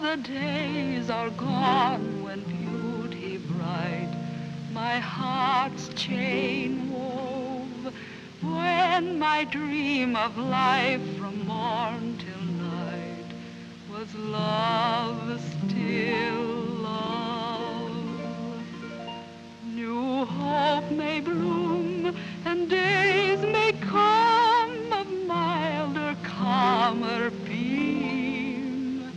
the days are gone when beauty bright my heart's chain wove, when my dream of life from morn till night was love, still love. New hope may bloom and days may come of milder, calmer beam,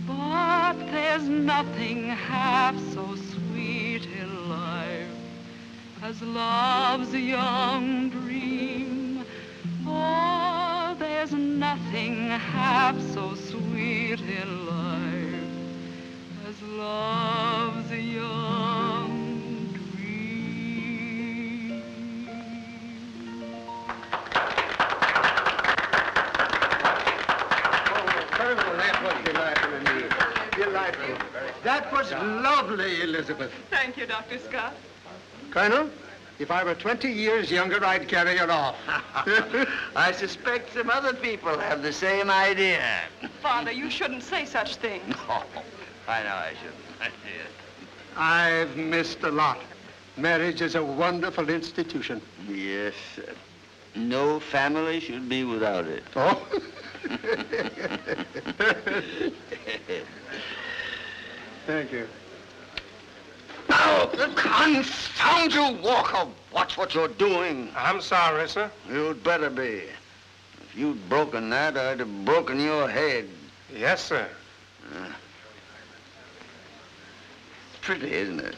but there's nothing half so sweet in life as love's young dream. Oh, there's nothing half so sweet in life as love's young dream. Colonel, that was delightful indeed. Delightful. That was lovely, Elizabeth. Thank you, Dr. Scott. Colonel, if I were 20 years younger, I'd carry it off. I suspect some other people have the same idea. Father, you shouldn't say such things. Oh, I know I shouldn't. I've missed a lot. Marriage is a wonderful institution. Yes, sir. No family should be without it. Oh? Thank you. Now, confound you, Walker. Watch what you're doing. I'm sorry, sir. You'd better be. If you'd broken that, I'd have broken your head. Yes, sir. It's pretty, isn't it?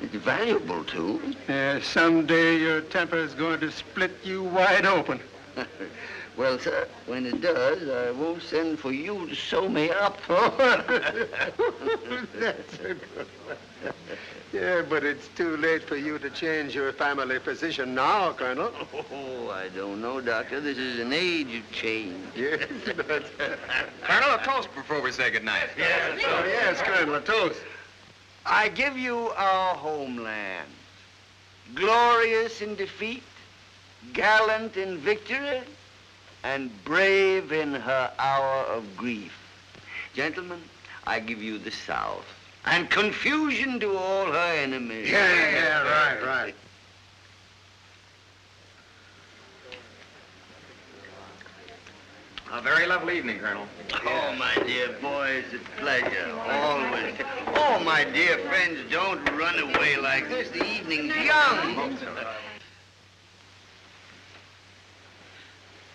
It's valuable, too. Someday your temper is going to split you wide open. Well, sir, when it does, I won't send for you to sew me up. That's a good one. Yeah, but it's too late for you to change your family position now, Colonel. Oh, I don't know, Doctor. This is an age of change. Yes, that's... Colonel, a toast before we say goodnight. Yes, Oh, yes, Colonel, a toast. I give you our homeland, glorious in defeat, gallant in victory, and brave in her hour of grief. Gentlemen, I give you the South, and confusion to all her enemies. Yeah, right. A very lovely evening, Colonel. Oh, my dear boy, it's a pleasure, always. Oh, my dear friends, don't run away like this. The evening's young.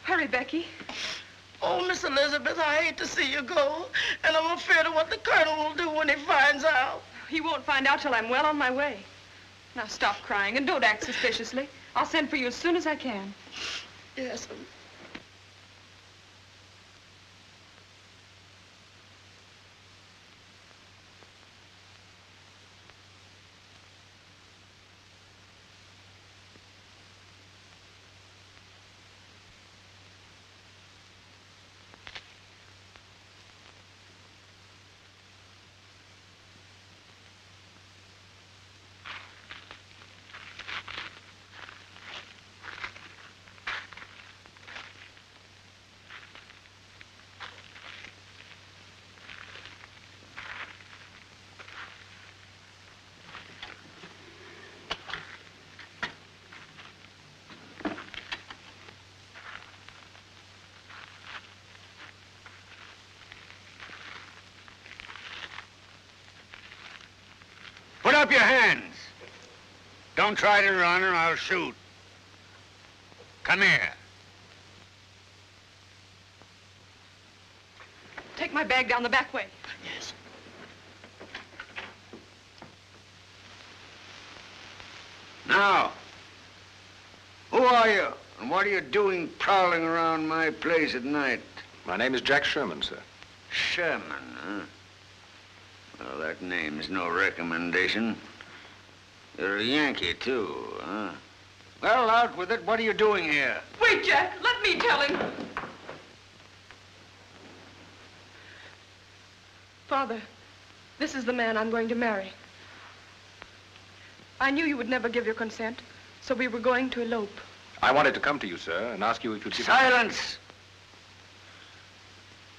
Hurry, Becky. Oh, Miss Elizabeth, I hate to see you go, and I'm afraid of what the Colonel will do when he finds out. He won't find out till I'm well on my way. Now stop crying and don't act suspiciously. I'll send for you as soon as I can. Yes, Put up your hands. Don't try to run or I'll shoot. Come here. Take my bag down the back way. yes. Now, who are you? And what are you doing prowling around my place at night? My name is Jack Sherman, sir. Sherman, huh? Well, that name's no recommendation. You're a Yankee, too, huh? Well, out with it. What are you doing here? Wait, Jack. Let me tell him. Father, this is the man I'm going to marry. I knew you would never give your consent, so we were going to elope. I wanted to come to you, sir, and ask you if you'd give... Silence!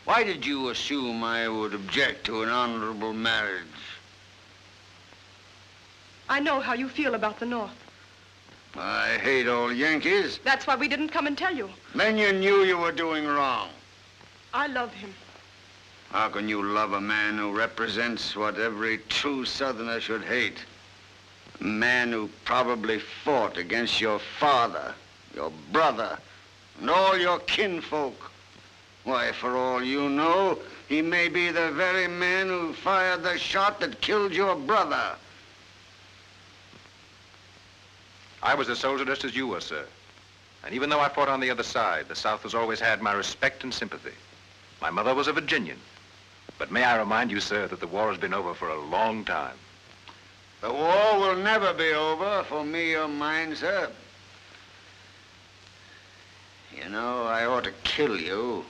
Why did you assume I would object to an honorable marriage? I know how you feel about the North. I hate all Yankees. That's why we didn't come and tell you. Then you knew you were doing wrong. I love him. How can you love a man who represents what every true Southerner should hate? A man who probably fought against your father, your brother, and all your kinfolk. Why, for all you know, he may be the very man who fired the shot that killed your brother. I was a soldier just as you were, sir. And even though I fought on the other side, the South has always had my respect and sympathy. My mother was a Virginian. But may I remind you, sir, that the war has been over for a long time. The war will never be over for me or mine, sir. You know, I ought to kill you.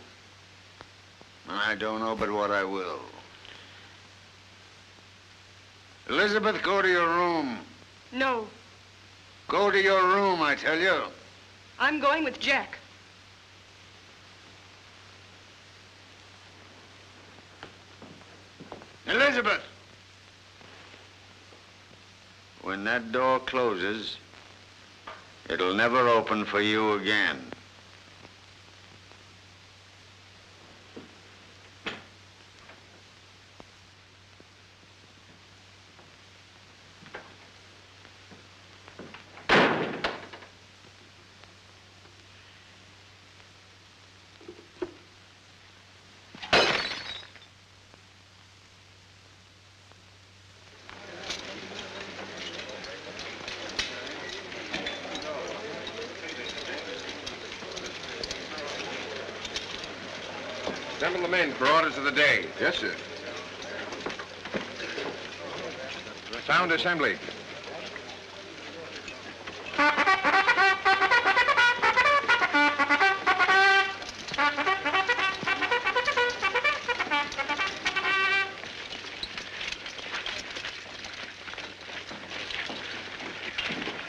And I don't know but what I will. Elizabeth, go to your room. No, Go to your room, I tell you. I'm going with Jack. Elizabeth! When that door closes, it'll never open for you again. Assemble the men for orders of the day. Yes, sir. Sound assembly.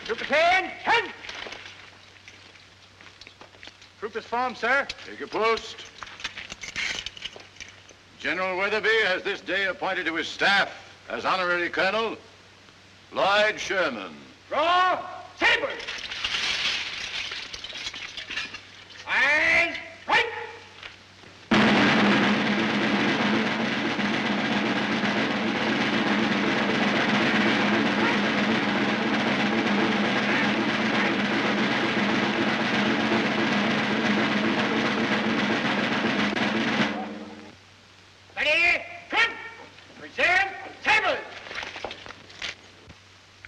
Troopers 10. Troopers form, sir. Take your post. General Weatherby has this day appointed to his staff as honorary colonel, Lloyd Sherman. Draw sabers. And right.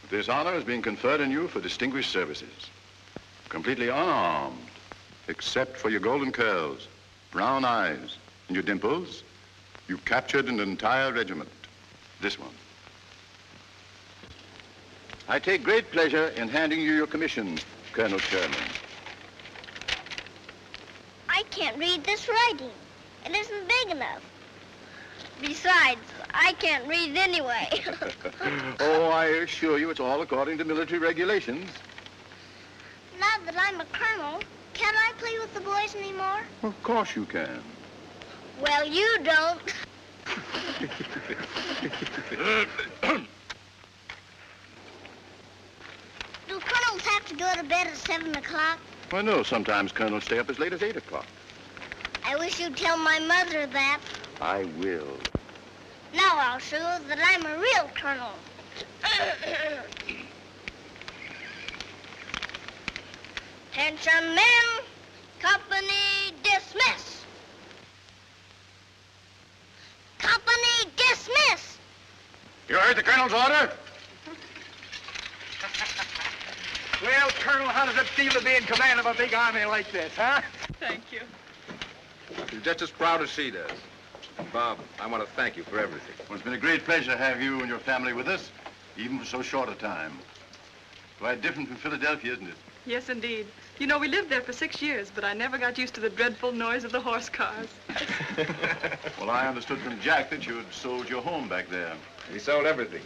This honor is being conferred on you for distinguished services. Completely unarmed, except for your golden curls, brown eyes, and your dimples, you captured an entire regiment. This one. I take great pleasure in handing you your commission, Colonel Sherman. I can't read this writing. It isn't big enough. Besides, I can't read anyway. Oh, I assure you it's all according to military regulations. Now that I'm a colonel, can't I play with the boys anymore? Of course you can. Well, you don't. Do colonels have to go to bed at 7 o'clock? I know sometimes colonels stay up as late as 8 o'clock. I wish you'd tell my mother that. I will. Now I'll show you that I'm a real colonel. Attention men, company dismiss. Company dismiss. You heard the colonel's order? Well, Colonel, how does it feel to be in command of a big army like this, huh? Thank you. You're just as proud as she does. And Bob, I want to thank you for everything. Well, it's been a great pleasure to have you and your family with us, even for so short a time. Quite different from Philadelphia, isn't it? Yes, indeed. You know, we lived there for 6 years, but I never got used to the dreadful noise of the horse cars. Well, I understood from Jack that you had sold your home back there. We sold everything.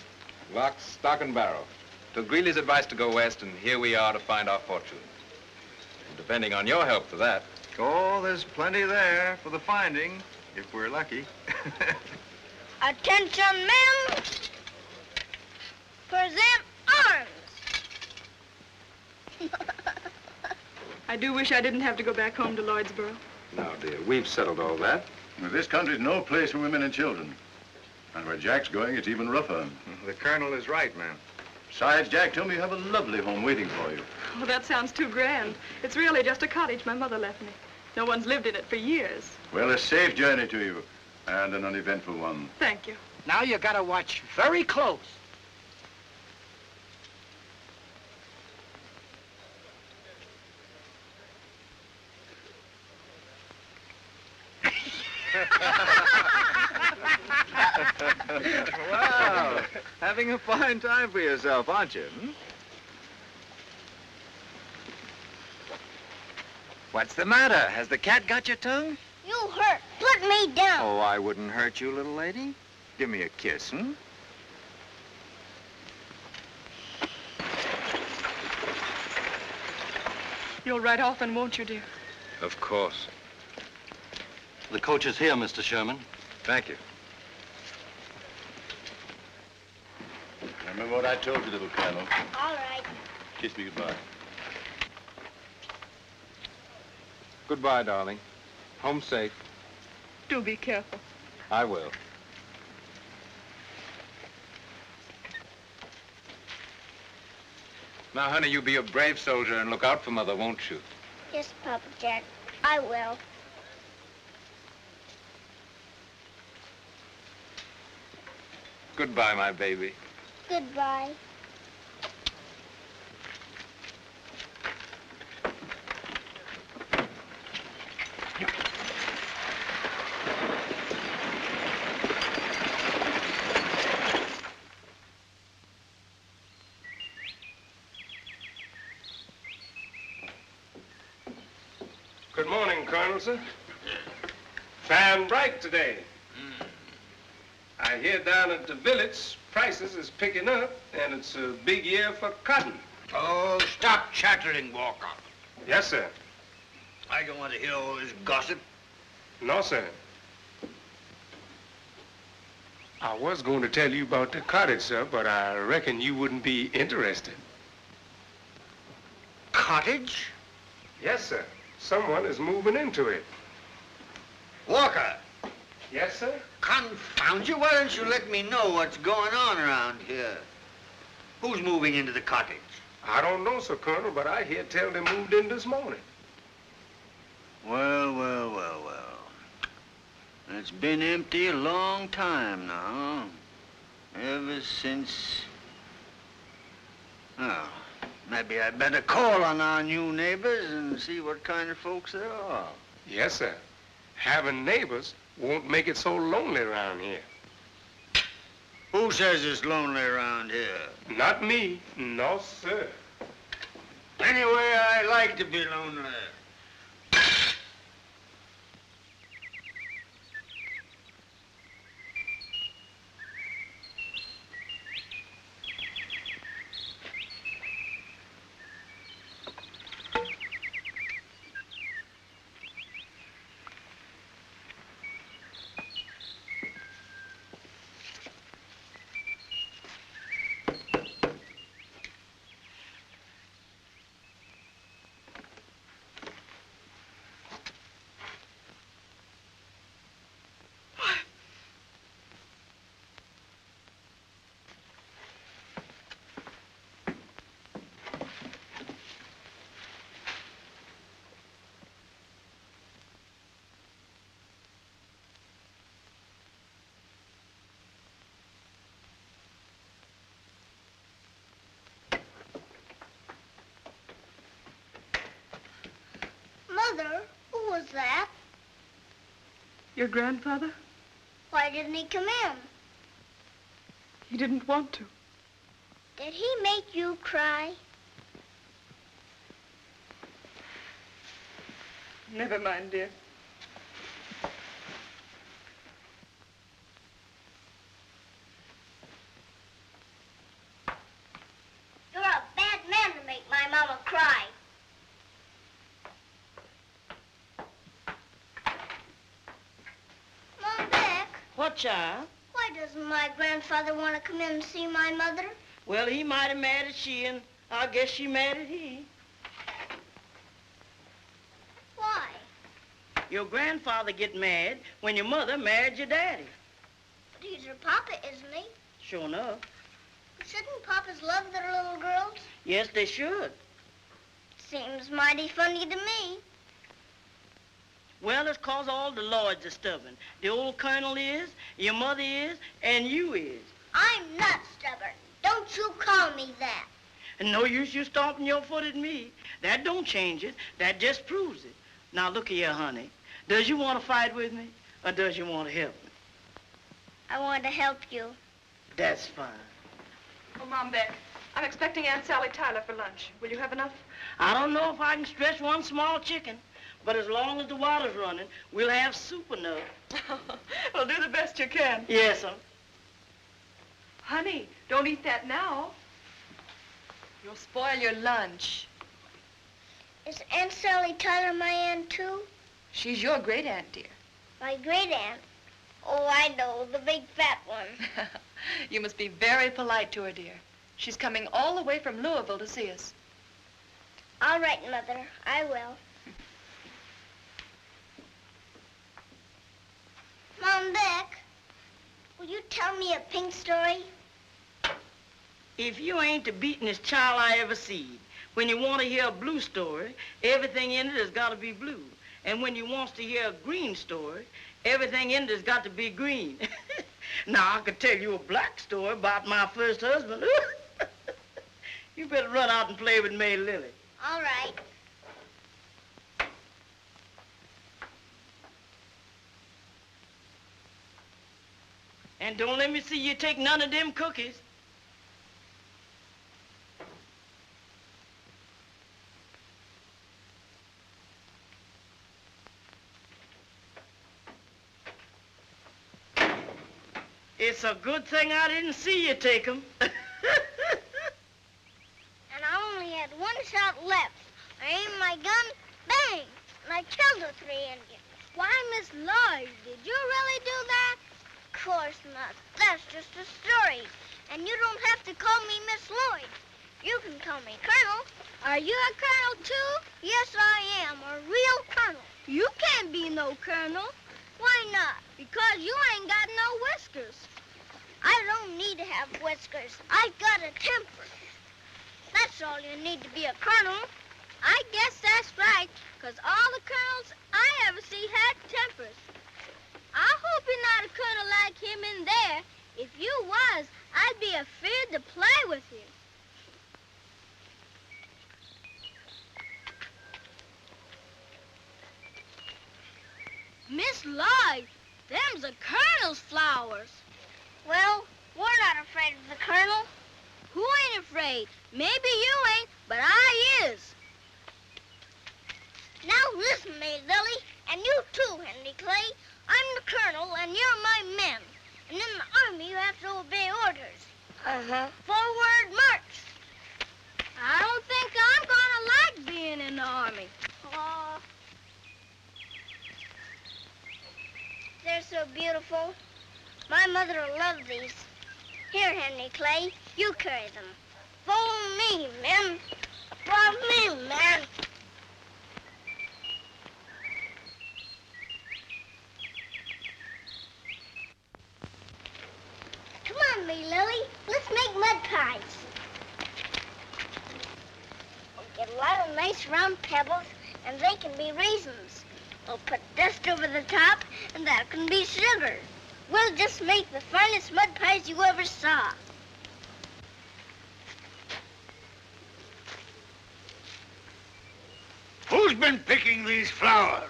Lock, stock, and barrel. Took Greeley's advice to go west, and here we are to find our fortune. And depending on your help for that. Oh, there's plenty there for the finding, if we're lucky. Attention, men. Present arms. I do wish I didn't have to go back home to Lloydsboro. No, dear, we've settled all that. Well, this country's no place for women and children. And where Jack's going, it's even rougher. The Colonel is right, ma'am. Besides, Jack told me you have a lovely home waiting for you. Oh, that sounds too grand. It's really just a cottage my mother left me. No one's lived in it for years. Well, a safe journey to you, and an uneventful one. Thank you. Now you gotta watch very close. Wow, having a fine time for yourself, aren't you? Hmm? What's the matter? Has the cat got your tongue? You hurt. Put me down. Oh, I wouldn't hurt you, little lady. Give me a kiss, hmm? You'll ride often, won't you, dear? Of course. The coach is here, Mr. Sherman. Thank you. Remember what I told you, little Colonel. All right. Kiss me goodbye. Goodbye, darling. Home safe. Do be careful. I will. Now, honey, you be a brave soldier and look out for Mother, won't you? Yes, Papa Jack. I will. Goodbye, my baby. Goodbye. Good morning, Colonel, sir. Fine bright today. I hear down at the village, prices is picking up, and it's a big year for cotton. Oh, stop chattering, Walker. Yes, sir. I don't want to hear all this gossip. No, sir. I was going to tell you about the cottage, sir, but I reckon you wouldn't be interested. Cottage? Yes, sir. Someone is moving into it. Walker, Yes, sir? confound you, why don't you let me know what's going on around here? Who's moving into the cottage? I don't know, sir, Colonel, but I hear tell they moved in this morning. Well. It's been empty a long time now. Ever since... Oh, maybe I'd better call on our new neighbors and see what kind of folks they are. Yes, sir. Having neighbors won't make it so lonely around here. Who says it's lonely around here? Not me. No, sir. Anyway, I like to be lonely. Mother, who was that? Your grandfather? Why didn't he come in? He didn't want to. Did he make you cry? Never mind, dear. You're a bad man to make my mama cry. what, child? Why doesn't my grandfather want to come in and see my mother? Well, he might have mad at she, and I guess she mad at he. Why? Your grandfather get mad when your mother married your daddy. But he's her papa, isn't he? Sure enough. But shouldn't papas love their little girls? Yes, they should. Seems mighty funny to me. Well, it's 'cause all the lords are stubborn. The old colonel is, your mother is, and you is. I'm not stubborn. Don't you call me that. And no use you stomping your foot at me. That don't change it. That just proves it. Now, look here, honey. Does you want to fight with me, or does you want to help me? I want to help you. That's fine. Oh, Mom, Beck, I'm expecting Aunt Sally Tyler for lunch. Will you have enough? I don't know if I can stretch one small chicken, but as long as the water's running, we'll have soup enough. Well, do the best you can. Yes, sir. Honey, don't eat that now. You'll spoil your lunch. Is Aunt Sally Tyler my aunt, too? She's your great-aunt, dear. My great-aunt? Oh, I know, the big fat one. You must be very polite to her, dear. She's coming all the way from Louisville to see us. All right, Mother, I will. Mom, Beck, will you tell me a pink story? If you ain't the beatenest child I ever seen, when you want to hear a blue story, everything in it has got to be blue. And when you wants to hear a green story, everything in it has got to be green. Now, I could tell you a black story about my first husband. You better run out and play with May Lily. All right. And don't let me see you take none of them cookies. It's a good thing I didn't see you take them. And I only had one shot left. I aimed my gun, bang, and I killed the 3 Indians. Why, Miss Lloyd, did you really do that? Of course not. That's just a story. And you don't have to call me Miss Lloyd. You can call me Colonel. Are you a colonel, too? Yes, I am, a real colonel. You can't be no colonel. Why not? Because you ain't got no whiskers. I don't need to have whiskers. I've got a temper. That's all you need to be a colonel. I guess that's right, because all the colonels I ever see had tempers. I hope you're not a colonel like him in there. If you was, I'd be afraid to play with you. Miss Lloyd, them's the colonel's flowers. Well, we're not afraid of the colonel. Who ain't afraid? Maybe you ain't, but I is. Now listen, May Lily, and you too, Henry Clay. I'm the colonel, and you're my men. And in the army, you have to obey orders. Uh-huh. Forward march. I don't think I'm gonna like being in the army. They're so beautiful. My mother will love these. Here, Henry Clay, you carry them. Follow me, men. Follow me, man. Come on, May Lily. Let's make mud pies. We'll get a lot of nice round pebbles, and they can be raisins. We'll put dust over the top, and that can be sugar. We'll just make the finest mud pies you ever saw. Who's been picking these flowers?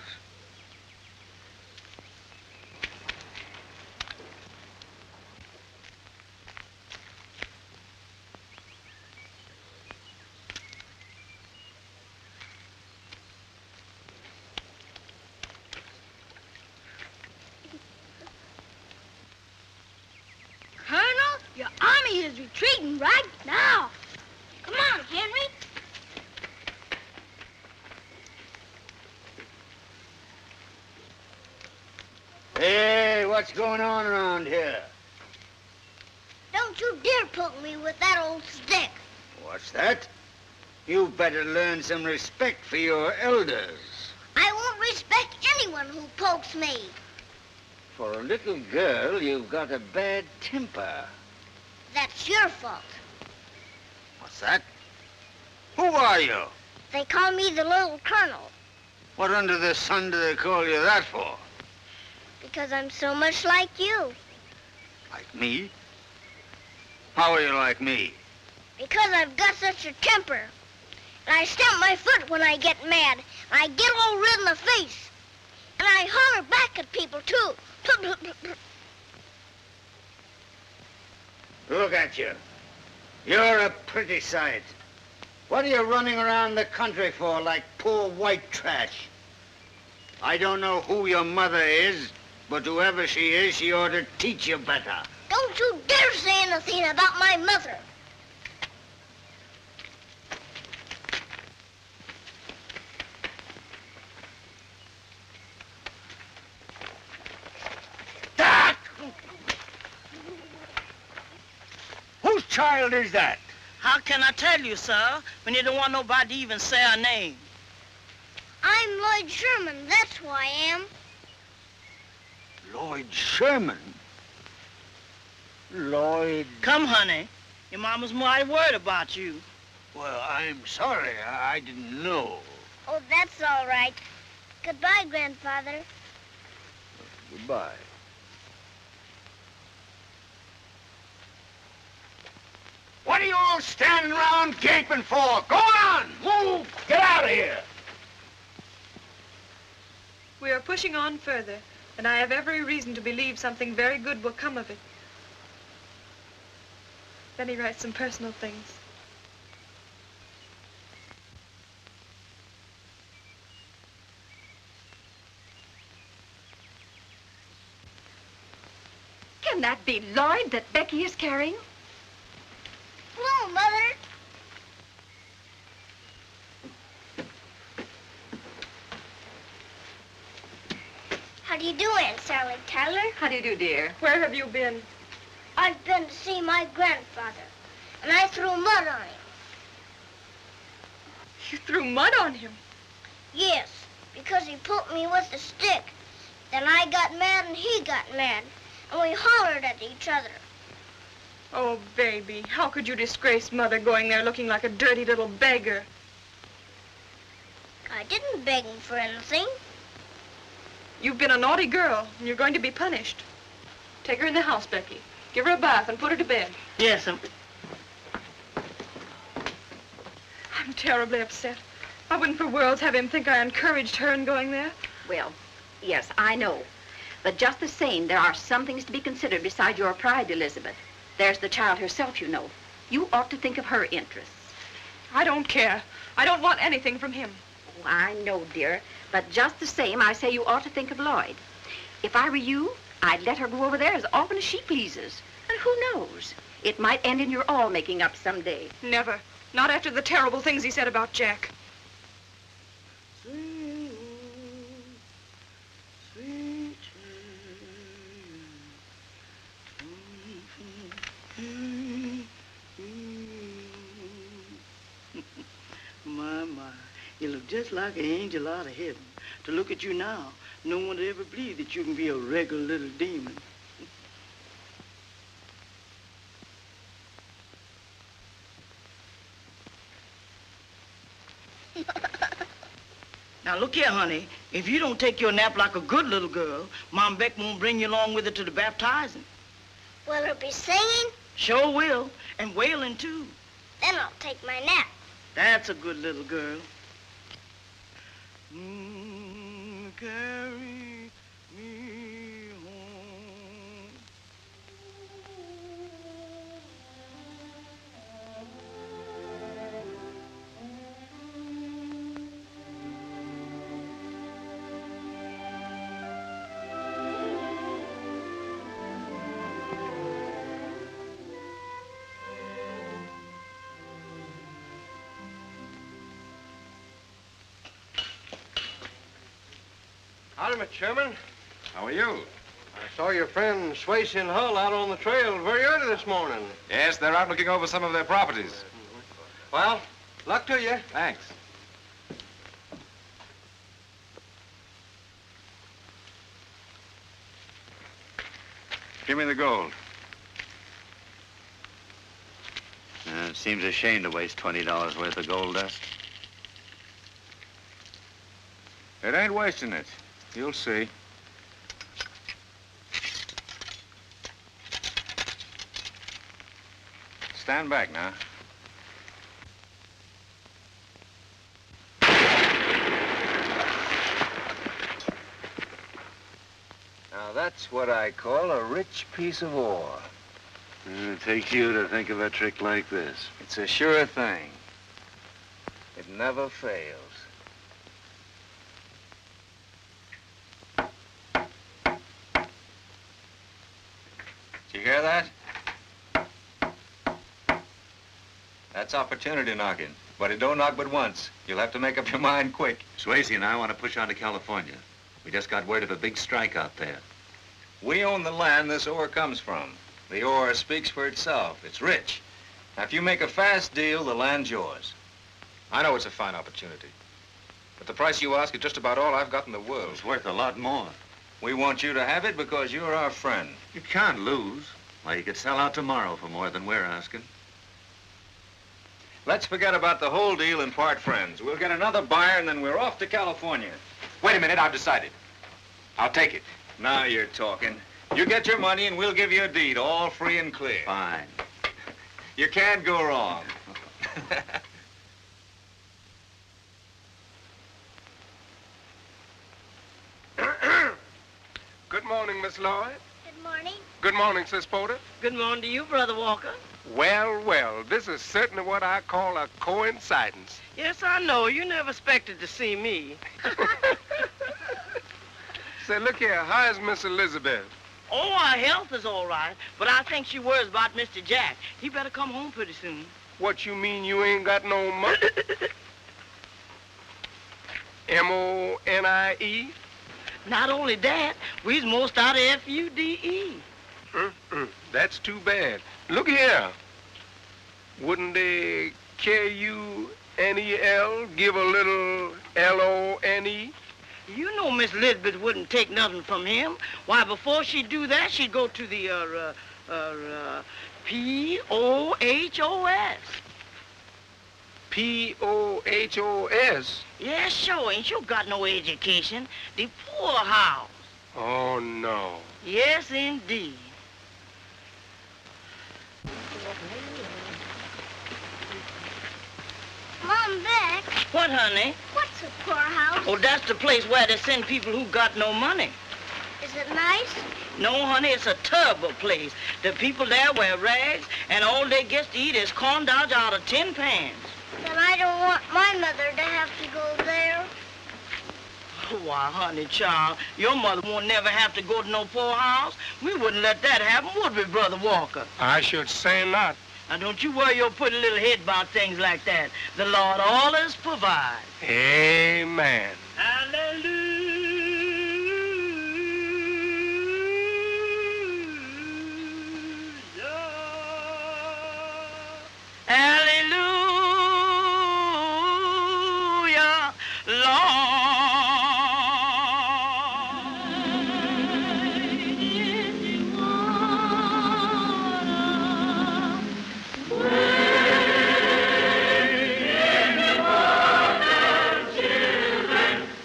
Colonel, your army is retreating right now. Come on, Henry. Hey, what's going on around here. Don't you dare poke me with that old stick. What's that? You better learn some respect for your elders. I won't respect anyone who pokes me. For a little girl, you've got a bad temper. That's your fault. What's that? Who are you? They call me the Little Colonel What under the sun do they call you that for? because I'm so much like you. Like me? How are you like me? Because I've got such a temper. And I stamp my foot when I get mad. And I get all red in the face. And I holler back at people, too. Look at you. You're a pretty sight. What are you running around the country for like poor white trash? I don't know who your mother is, but whoever she is, she ought to teach you better. Don't you dare say anything about my mother. Whose child is that? How can I tell you, sir, when you don't want nobody to even say her name? I'm Lloyd Sherman, that's who I am. Lloyd Sherman? Lloyd... Come, honey. Your mama's mighty worried about you. Well, I'm sorry. I didn't know. Oh, that's all right. Goodbye, Grandfather. Goodbye. What are you all standing around gaping for? Go on! Move! Get out of here! We are pushing on further, and I have every reason to believe something very good will come of it. Then he writes some personal things. Can that be Lloyd that Becky is carrying? Hello, Mother. How do you do, Aunt Sally Tyler? How do you do, dear? Where have you been? I've been to see my grandfather, and I threw mud on him. You threw mud on him? Yes, because he poked me with a stick. Then I got mad and he got mad, and we hollered at each other. Oh, baby, how could you disgrace Mother going there looking like a dirty little beggar? I didn't beg him for anything. You've been a naughty girl, and you're going to be punished. Take her in the house, Becky. Give her a bath and put her to bed. Yes, I'm terribly upset. I wouldn't for worlds have him think I encouraged her in going there. Well, yes, I know. But just the same, there are some things to be considered beside your pride, Elizabeth. There's the child herself, you know. You ought to think of her interests. I don't care. I don't want anything from him. Oh, I know, dear. But just the same, I say you ought to think of Lloyd. If I were you, I'd let her go over there as often as she pleases. And who knows? It might end in your all making up someday. Never. Not after the terrible things he said about Jack. My, you look just like an angel out of heaven. To look at you now, no one would ever believe that you can be a regular little demon. Now, look here, honey. If you don't take your nap like a good little girl, Mom Beck won't bring you along with her to the baptizing. Will her be singing? Sure will. And wailing, too. Then I'll take my nap. That's a good little girl. Carry me home. Howdy, Mr. Sherman. How are you? I saw your friend Swayze and Hull out on the trail very early this morning. Yes, they're out looking over some of their properties. Well, luck to you. Thanks. Give me the gold. It seems a shame to waste $20 worth of gold dust. It ain't wasting it. You'll see. Stand back now. Now, that's what I call a rich piece of ore. It takes you to think of a trick like this. It's a sure thing. It never fails. Did you hear that? That's opportunity knocking. But it don't knock but once. You'll have to make up your mind quick. Swayze and I want to push on to California. We just got word of a big strike out there. We own the land this ore comes from. The ore speaks for itself. It's rich. Now, if you make a fast deal, the land's yours. I know it's a fine opportunity. But the price you ask is just about all I've got in the world. It's worth a lot more. We want you to have it because you're our friend. You can't lose. Why, you could sell out tomorrow for more than we're asking. Let's forget about the whole deal and part friends. We'll get another buyer and then we're off to California. Wait a minute, I've decided. I'll take it. Now you're talking. You get your money and we'll give you a deed, all free and clear. Fine. You can't go wrong. Good morning, Miss Lloyd. Good morning. Good morning, Sis Porter. Good morning to you, Brother Walker. Well, well, this is certainly what I call a coincidence. Yes, I know. You never expected to see me. Say, look here, how's Miss Elizabeth? Oh, her health is all right, but I think she worries about Mr. Jack. He better come home pretty soon. What you mean you ain't got no money? M-O-N-I-E? Not only that, we's most out of F-U-D-E. That's too bad. Look here. Wouldn't they K-U-N-E-L give a little L-O-N-E? You know Miss Elizabeth wouldn't take nothing from him. Why, before she'd do that, she'd go to the, P-O-H-O-S. P-O-H-O-S? Yes, sure. Ain't you got no education? The poorhouse. Oh, no. Yes, indeed. Mom, Beck. What, honey? What's a poorhouse? Oh, that's the place where they send people who got no money. Is it nice? No, honey, it's a terrible place. The people there wear rags, and all they get to eat is corn dogs out of tin pans. Then I don't want my mother to have to go there. Why, honey, child, your mother won't never have to go to no poorhouse. We wouldn't let that happen, would we, Brother Walker? I should say not. Now, don't you worry your pretty little head about things like that. The Lord always provides. Amen. Hallelujah. Hallelujah, Lord.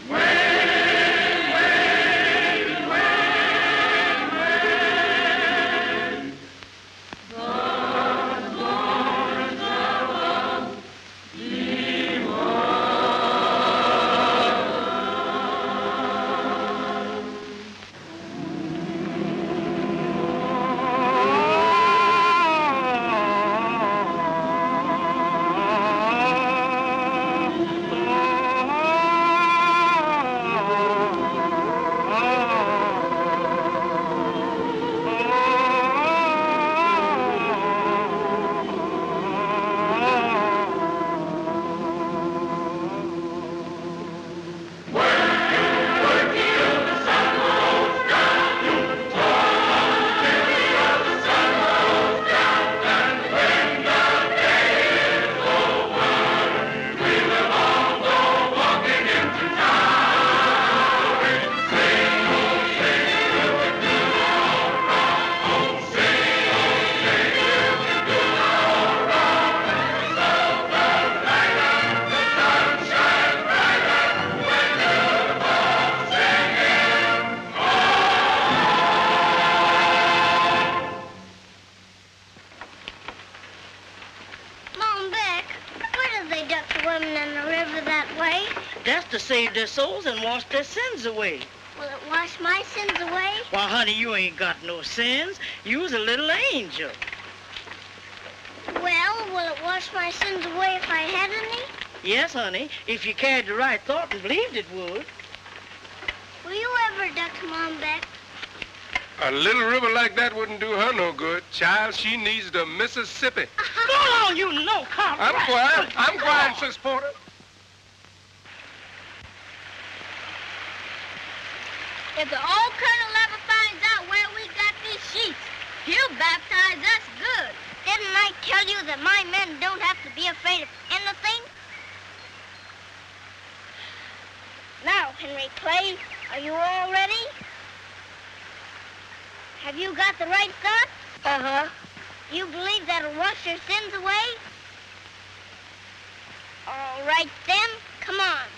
Wait must have saved their souls and washed their sins away. Will it wash my sins away? Why, honey, you ain't got no sins. You was a little angel. Well, will it wash my sins away if I had any? Yes, honey, if you carried the right thought and believed it would. Will you ever duck Mom back? A little river like that wouldn't do her no good. Child, she needs the Mississippi. Go on, you no-count. I'm quiet, Sis Porter. If the old colonel ever finds out where we got these sheets, he'll baptize us good. Didn't I tell you that my men don't have to be afraid of anything? Now, Henry Clay, are you all ready? Have you got the right thought? Uh-huh. You believe that'll wash your sins away? All right, then. Come on.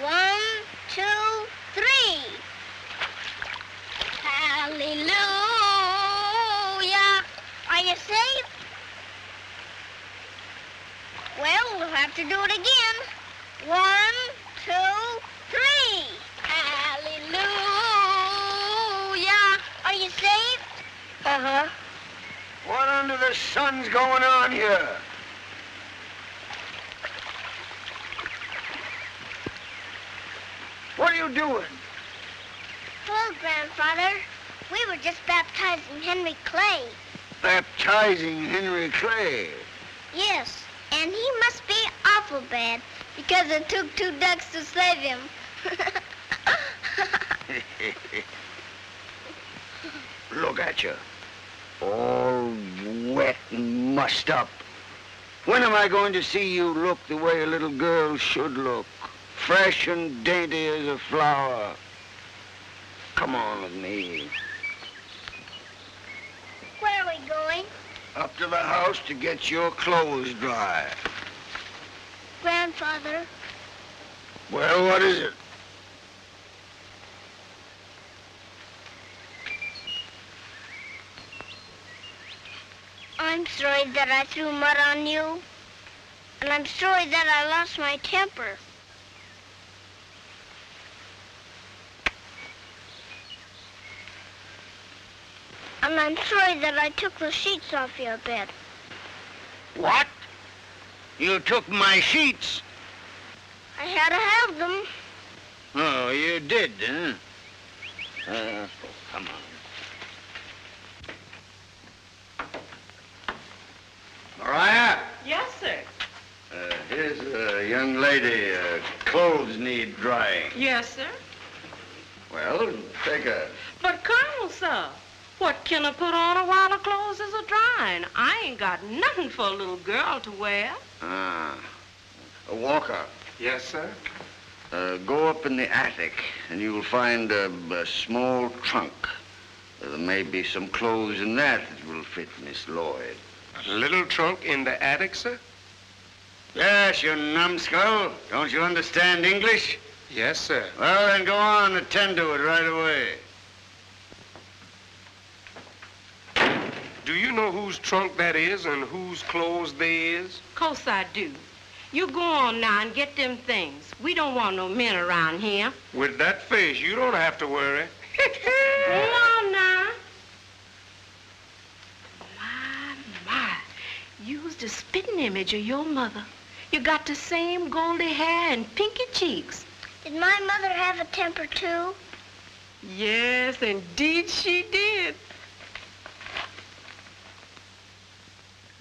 1, 2, 3. Hallelujah. Are you saved? Well, we'll have to do it again. 1, 2, 3. Hallelujah. Are you saved? Uh-huh. What under the sun's going on here? What are you doing? Hello, Grandfather. We were just baptizing Henry Clay. Baptizing Henry Clay. Yes, and he must be awful bad because it took 2 ducks to save him. Look at you. All wet and mussed up. When am I going to see you look the way a little girl should look? Fresh and dainty as a flower. Come on with me. Where are we going? Up to the house to get your clothes dry. Grandfather. Well, what is it? I'm sorry that I threw mud on you. And I'm sorry that I lost my temper. And I'm sorry that I took the sheets off your bed. What? You took my sheets? I had to have them. Oh, you did, huh? Come on. Mariah, Yes, sir. here's a young lady. Clothes need drying. Yes, sir. Well, take her. But, Colonel, sir, what can I put on her while her clothes is a-drying? I ain't got nothing for a little girl to wear. Walker. Yes, sir. Go up in the attic, and you'll find a small trunk. There may be some clothes in that will fit Miss Lloyd. A little trunk in the attic, sir? Yes, you numbskull. Don't you understand English? Yes, sir. Well, then go on and attend to it right away. Do you know whose trunk that is and whose clothes they is? Course I do. You go on now and get them things. We don't want no men around here. With that face, you don't have to worry. Go on now. My. You's the spitting image of your mother. You got the same goldy hair and pinky cheeks. Did my mother have a temper, too? Yes, indeed she did.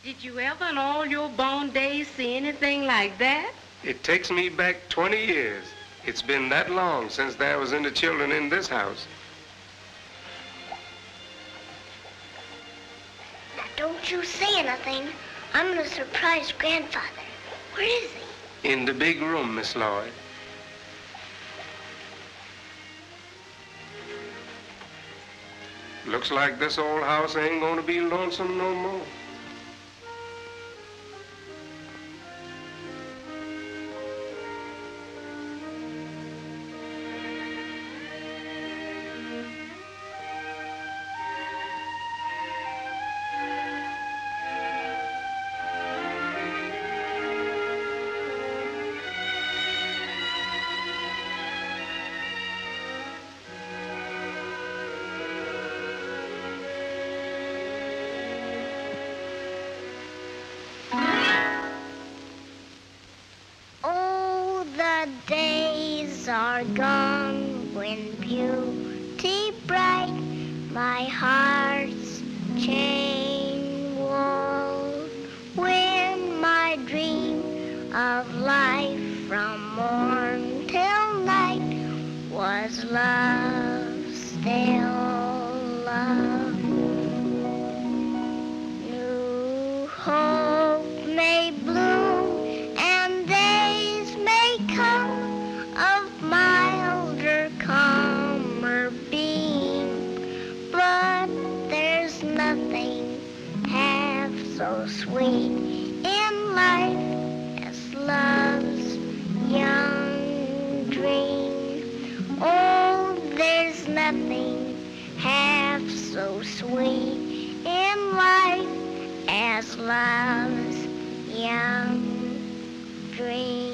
Did you ever in all your born days see anything like that? It takes me back 20 years. It's been that long since there was any children in this house. Now, don't you say anything. I'm going to surprise Grandfather. Where is he? In the big room, Miss Lloyd. Looks like this old house ain't gonna be lonesome no more. are gone when beauty bright my heart's chain wove, when my dream of life from morn till night was love, still love. New hope may bloom and days may come of milder, calmer beam, but there's nothing half so sweet in life as love's young dream. Oh, there's nothing half so sweet in life as love's young dream.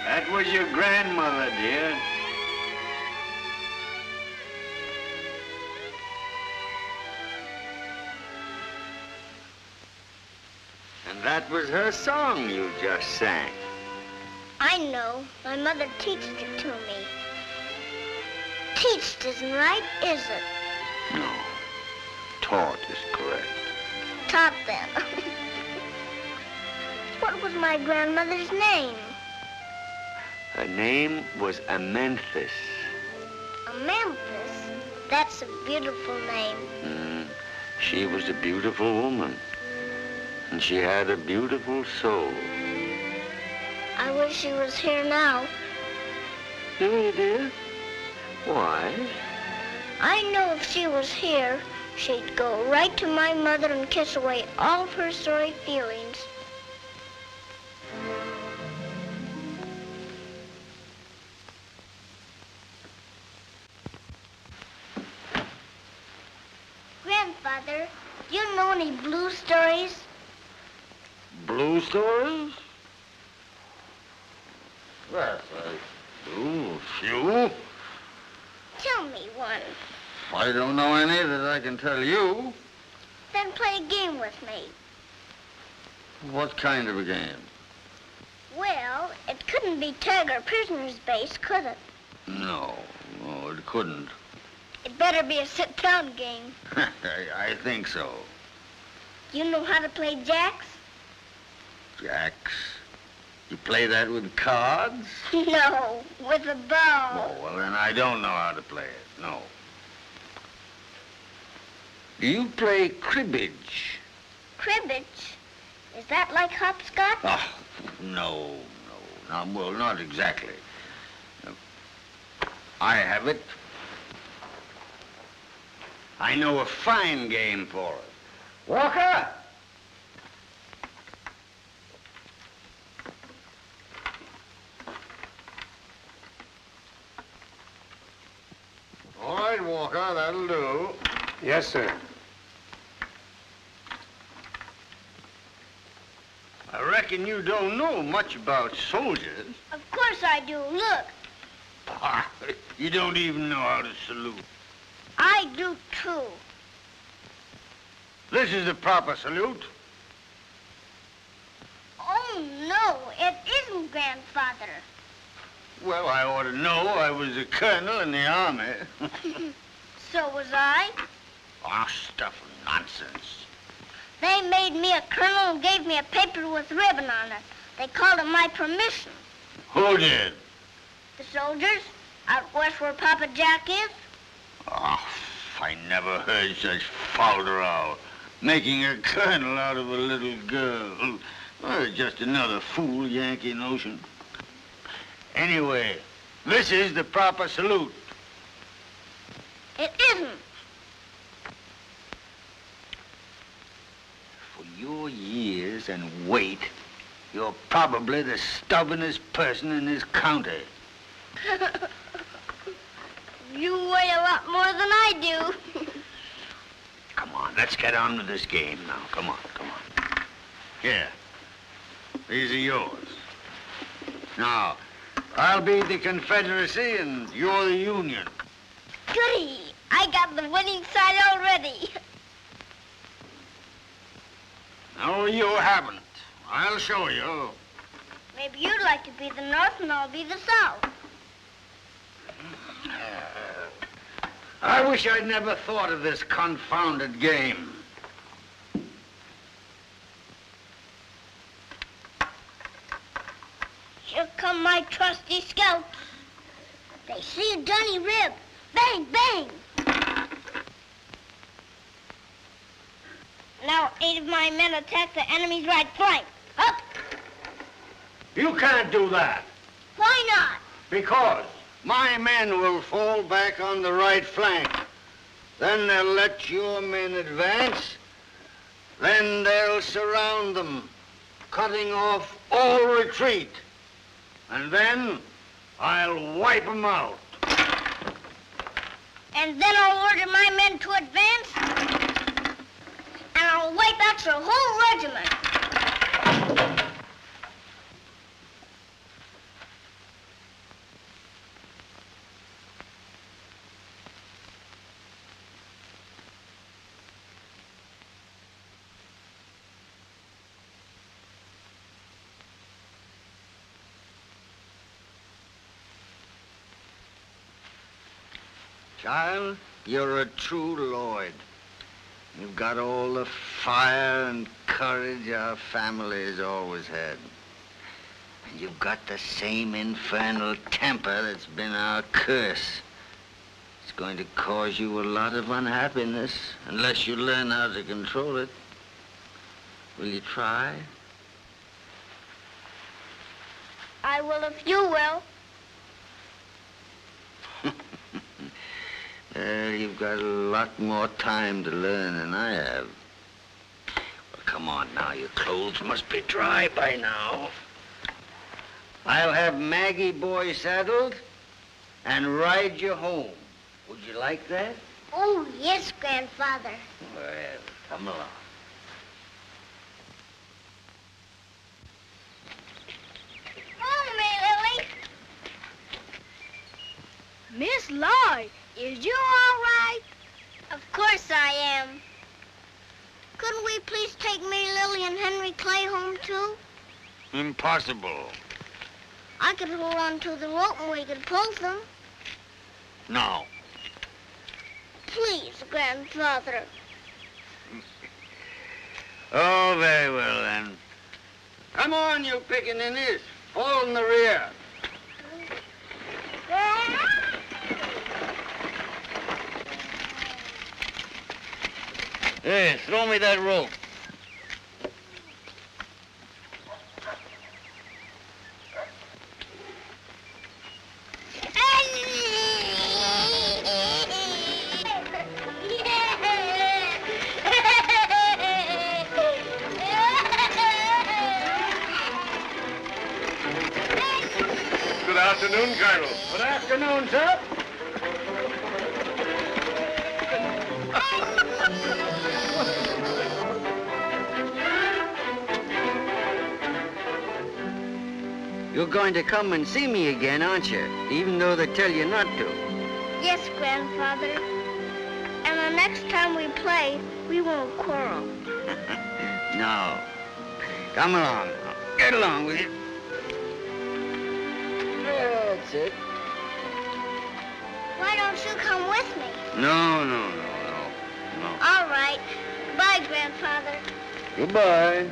That was your grandmother, dear. And that was her song you just sang. I know. My mother teached it to me. Teached isn't right, is it? No. Taught is correct. Taught then. What was my grandmother's name? Her name was Amenthis. Amanthus? That's a beautiful name. She was a beautiful woman. And she had a beautiful soul. I wish she was here now. Do you, dear? Why? I know if she was here, she'd go right to my mother and kiss away all of her sorry feelings. Grandfather, do you know any blue stories? Blue stories? Yes, I do. A few. Tell me one. I don't know any that I can tell you. Then play a game with me. What kind of a game? Well, it couldn't be tag or prisoner's base, could it? No, it couldn't. It better be a sit-down game. I think so. You know how to play jacks? Jacks? You play that with cards? No, with a ball. Oh, well, then I don't know how to play it, no. Do you play cribbage? Cribbage? Is that like hopscotch? Oh, no. Well, not exactly. I have it. I know a fine game for it. Walker! All right, Walker, that'll do. Yes, sir. I reckon you don't know much about soldiers. Of course I do. Look. You don't even know how to salute. I do, too. This is the proper salute. Oh, no, it isn't, Grandfather. Well, I ought to know. I was a colonel in the army. So was I. Stuff and nonsense. They made me a colonel and gave me a paper with ribbon on it. They called it my permission. Who did? The soldiers out west where Papa Jack is. I never heard such folderol. Making a colonel out of a little girl. Just another fool Yankee notion. Anyway, this is the proper salute. It isn't. For your years and weight, You're probably the stubbornest person in this county. You weigh a lot more than I do. Come on, let's get on with this game now. Come on. Here. These are yours. Now, I'll be the Confederacy and you're the Union. Goody! I got the winning side already. No, you haven't. I'll show you. Maybe you'd like to be the North and I'll be the South. I wish I'd never thought of this confounded game. Here come my trusty scouts. They see a dunny rib. Bang, bang. Now 8 of my men attack the enemy's right flank. Up! You can't do that. Why not? Because my men will fall back on the right flank. Then they'll let your men advance. Then they'll surround them, cutting off all retreat. And then I'll wipe them out. And then I'll order my men to advance. And I'll wipe out your whole regiment. Child, you're a true Lloyd. You've got all the fire and courage our family has always had. And you've got the same infernal temper that's been our curse. It's going to cause you a lot of unhappiness unless you learn how to control it. Will you try? I will if you will. You've got a lot more time to learn than I have. Well, come on now. Your clothes must be dry by now. I'll have Maggie boy saddled and ride you home. Would you like that? Oh, yes, Grandfather. Well, come along. Follow me, Lily. Miss Lloyd, is you all right? Of course I am. Couldn't we please take me, Lily, and Henry Clay home, too? Impossible. I could hold on to the rope and we could pull them. No. Please, Grandfather. Oh, very well, then. Come on, you pickaninnies. Fall in the rear. Hey, throw me that rope. Good afternoon, Colonel. Good afternoon, sir. You're going to come and see me again, aren't you? Even though they tell you not to. Yes, Grandfather. And the next time we play, we won't quarrel. No. Come along. Get along with you. That's it. Why don't you come with me? No. All right. Bye, Grandfather. Goodbye.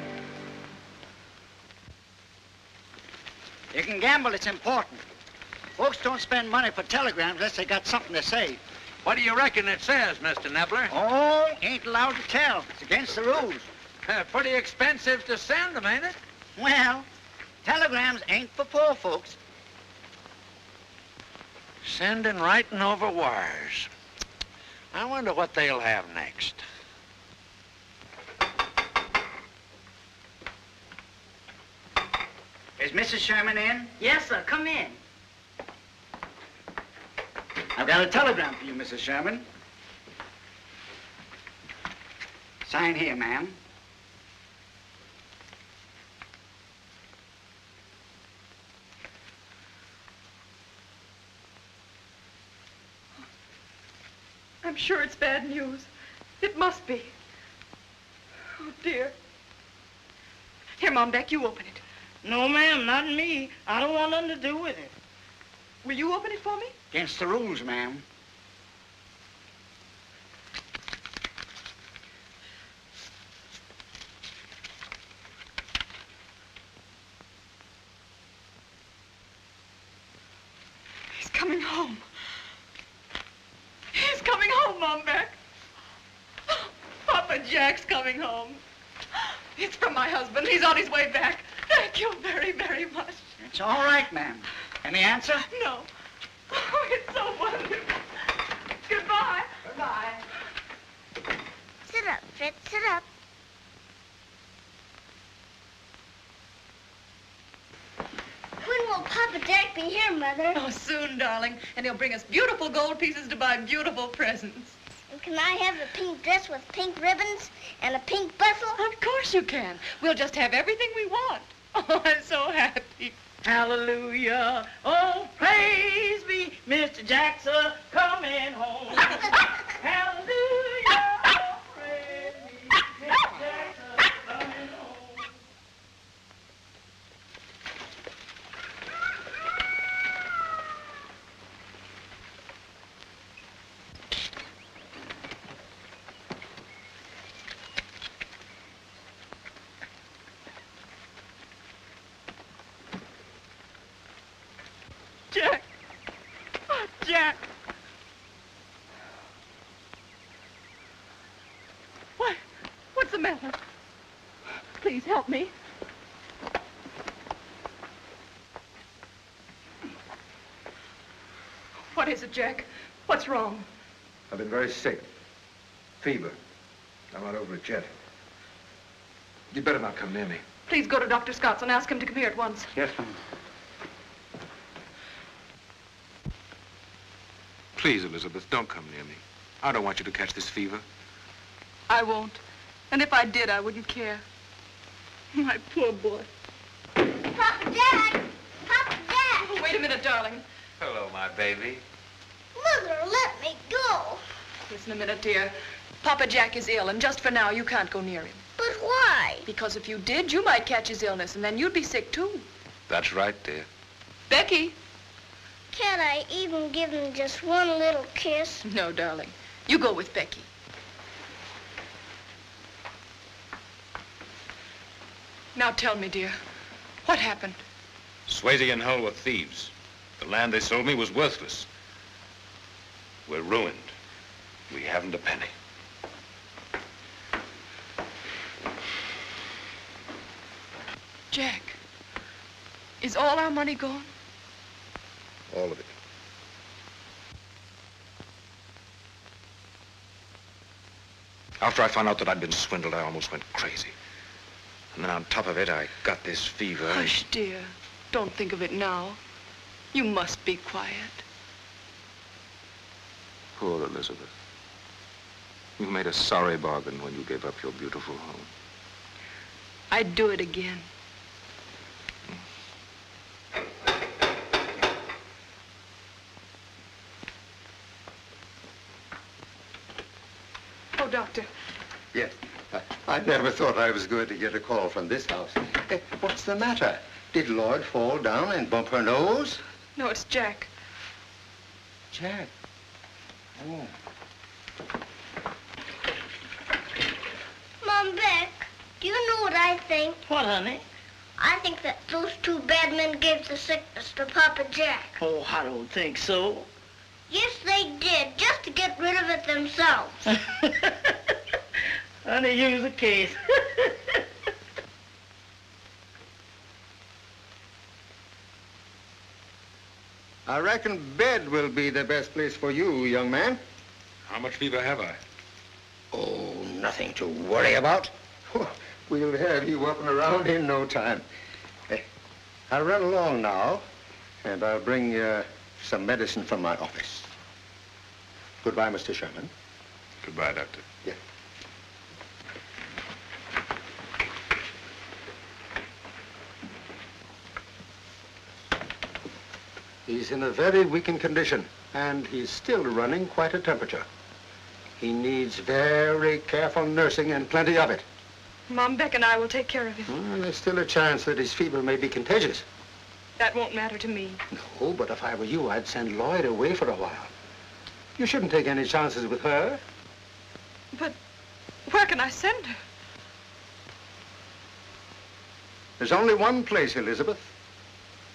You can gamble, it's important. Folks don't spend money for telegrams unless they got something to say. What do you reckon it says, Mr. Nebler? Oh, ain't allowed to tell. It's against the rules. Pretty expensive to send them, ain't it? Well, telegrams ain't for poor folks. Sending writing over wires. I wonder what they'll have next. Is Mrs. Sherman in? Yes, sir. Come in. I've got a telegram for you, Mrs. Sherman. Sign here, ma'am. I'm sure it's bad news. It must be. Oh, dear. Here, Mom, Beck, you open it. No, ma'am, not me. I don't want nothing to do with it. Will you open it for me? Against the rules, ma'am. He's coming home. He's coming home, Mom Beck. Papa Jack's coming home. It's from my husband. He's on his way back. Thank you very, very much. It's all right, ma'am. Any answer? No. Oh, it's so wonderful. Goodbye. Goodbye. Sit up, Fritz, sit up. When will Papa Jack be here, Mother? Oh, soon, darling. And he'll bring us beautiful gold pieces to buy beautiful presents. And can I have a pink dress with pink ribbons and a pink bustle? Of course you can. We'll just have everything we want. Oh, I'm so happy. Hallelujah. Oh, praise be Mr. Jackson coming home. Hallelujah. Oh, praise be Mr. Jackson coming home. Jack. Oh, Jack. What? What's the matter? Please help me. What is it, Jack? What's wrong? I've been very sick. Fever. I'm not over it yet. You'd better not come near me. Please go to Dr. Scott's and ask him to come here at once. Yes, ma'am. Please, Elizabeth, don't come near me. I don't want you to catch this fever. I won't. And if I did, I wouldn't care. My poor boy. Papa Jack! Papa Jack! Oh, wait a minute, darling. Hello, my baby. Mother, let me go. Listen a minute, dear. Papa Jack is ill, and just for now, you can't go near him. But why? Because if you did, you might catch his illness, and then you'd be sick, too. That's right, dear. Becky. Can't I even give him just one little kiss? No, darling. You go with Becky. Now tell me, dear, what happened? Swayze and Hull were thieves. The land they sold me was worthless. We're ruined. We haven't a penny. Jack, is all our money gone? All of it. After I found out that I'd been swindled, I almost went crazy. And then on top of it, I got this fever. Hush, dear. Don't think of it now. You must be quiet. Poor Elizabeth. You made a sorry bargain when you gave up your beautiful home. I'd do it again. Oh, Doctor. Yes. I never thought I was going to get a call from this house. Hey, what's the matter? Did Lloyd fall down and bump her nose? No, it's Jack. Jack? Oh. Mom Beck, do you know what I think? What, honey? I think that those two bad men gave the sickness to Papa Jack. Oh, I don't think so. Yes, they did, just to get rid of it themselves. Honey, use the case. I reckon bed will be the best place for you, young man. How much fever have I? Oh, nothing to worry about. We'll have you up and around in no time. I'll run along now, and I'll bring some medicine from my office. Goodbye, Mr. Sherman. Goodbye, Doctor. Yeah. He's in a very weakened condition, and he's still running quite a temperature. He needs very careful nursing and plenty of it. Mom, Beck and I will take care of him. Well, there's still a chance that his fever may be contagious. That won't matter to me. No, but if I were you, I'd send Lloyd away for a while. You shouldn't take any chances with her. But where can I send her? There's only one place, Elizabeth,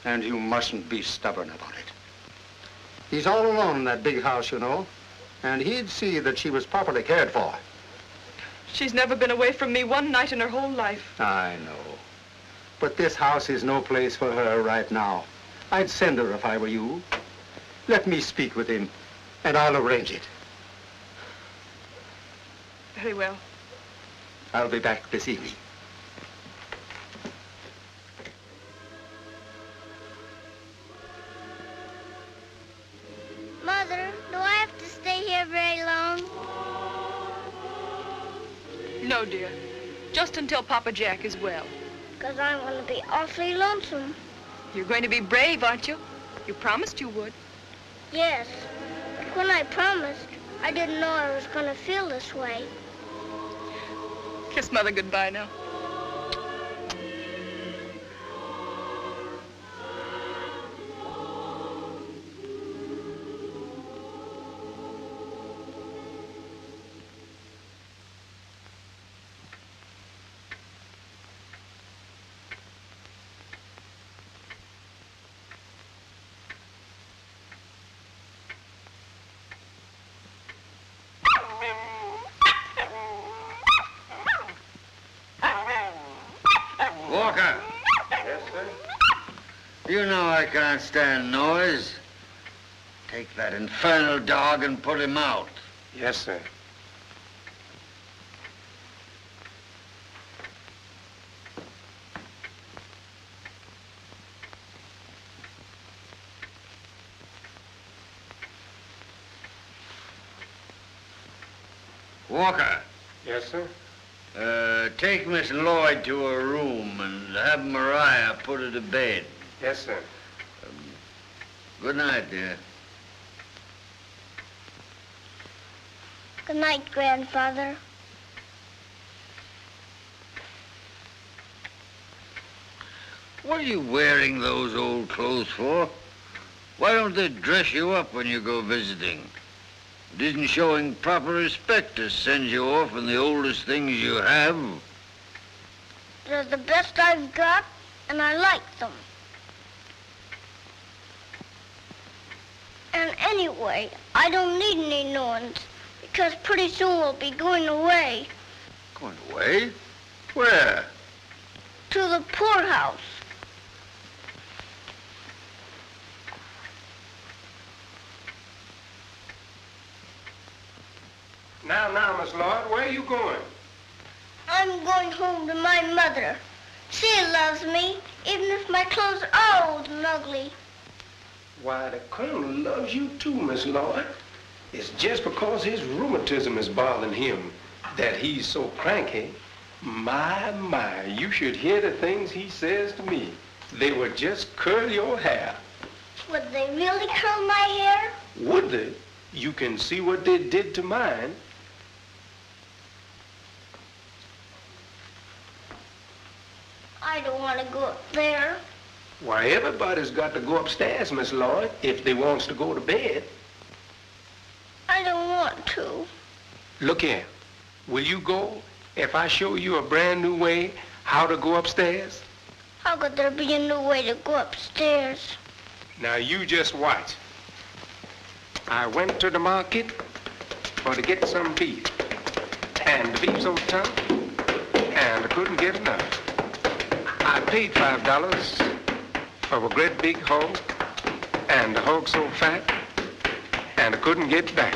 and you mustn't be stubborn about it. He's all alone in that big house, you know, and he'd see that she was properly cared for. She's never been away from me one night in her whole life. I know. But this house is no place for her right now. I'd send her if I were you. Let me speak with him, and I'll arrange it. Very well. I'll be back this evening. Mother, do I have to stay here very long? No, dear. Just until Papa Jack is well. Because I'm going to be awfully lonesome. You're going to be brave, aren't you? You promised you would. Yes, but when I promised, I didn't know I was going to feel this way. Kiss Mother goodbye now. Walker. Yes, sir? You know I can't stand noise. Take that infernal dog and put him out. Yes, sir. Walker. Yes, sir? Take Miss Lloyd to her room and have Mariah put her to bed. Yes, sir. Good night, dear. Good night, Grandfather. What are you wearing those old clothes for? Why don't they dress you up when you go visiting? It isn't showing proper respect to send you off in the oldest things you have. They're the best I've got, and I like them. And anyway, I don't need any new ones, because pretty soon we'll be going away. Going away? Where? To the poorhouse. Now, Miss Lloyd, where are you going? I'm going home to my mother. She loves me, even if my clothes are old and ugly. Why, the Colonel loves you too, Miss Lloyd. It's just because his rheumatism is bothering him that he's so cranky. My, you should hear the things he says to me. They would just curl your hair. Would they really curl my hair? Would they? You can see what they did to mine. I don't want to go up there. Why, everybody's got to go upstairs, Miss Lloyd, if they wants to go to bed. I don't want to. Look here. Will you go if I show you a brand new way how to go upstairs? How could there be a new way to go upstairs? Now, you just watch. I went to the market to get some beef. And the beef's so tough, and I couldn't get enough. I paid $5 for a great big hog, and the hog so fat, and I couldn't get it back.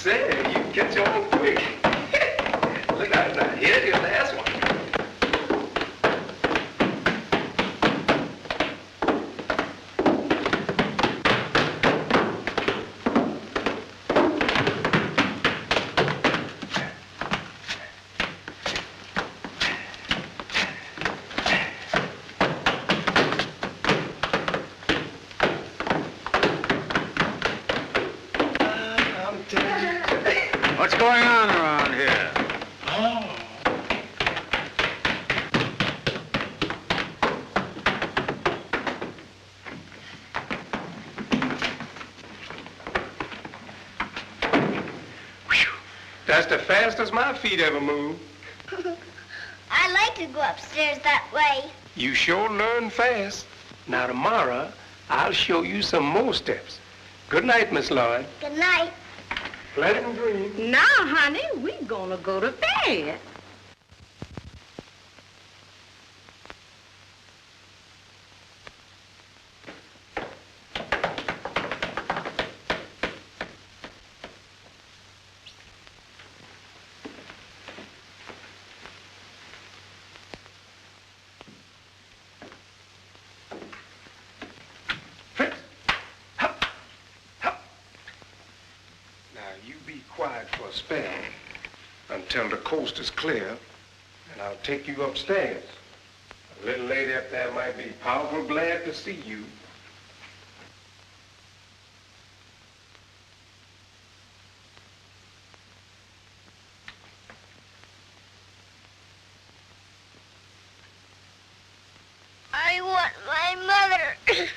say, you catch on quick. Look out now. Here's your last one. What's going on around here? Oh. Whew. That's the fastest my feet ever moved. I like to go upstairs that way. You sure learn fast. Now tomorrow, I'll show you some more steps. Good night, Miss Lloyd. Good night. Pleasant dreams. Now, honey, we're gonna go to bed. You be quiet for a spell until the coast is clear, and I'll take you upstairs. A little lady up there might be powerful glad to see you. I want my mother.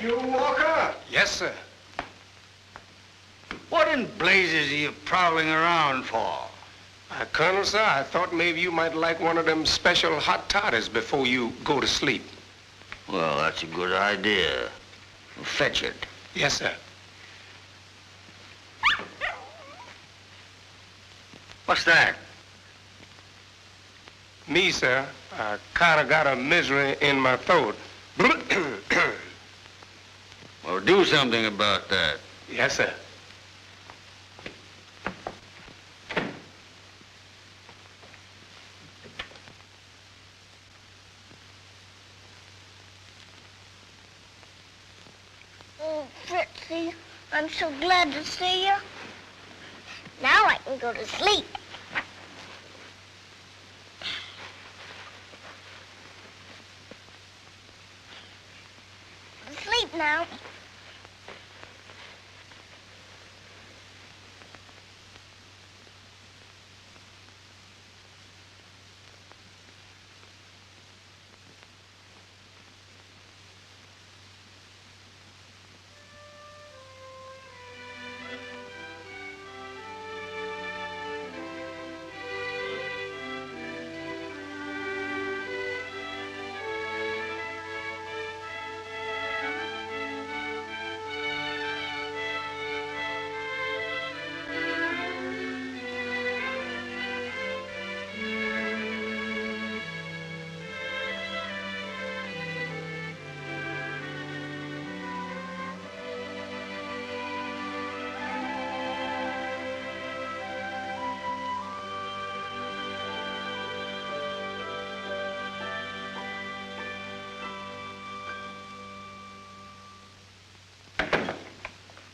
You, Walker? Yes, sir. What in blazes are you prowling around for? Colonel, sir, I thought maybe you might like one of them special hot toddies before you go to sleep. Well, that's a good idea. Fetch it. Yes, sir. What's that? Me, sir. I kind of got a misery in my throat. Well, do something about that. Yes, sir. Oh, Fritzy, I'm so glad to see you. Now I can go to sleep. Sleep now.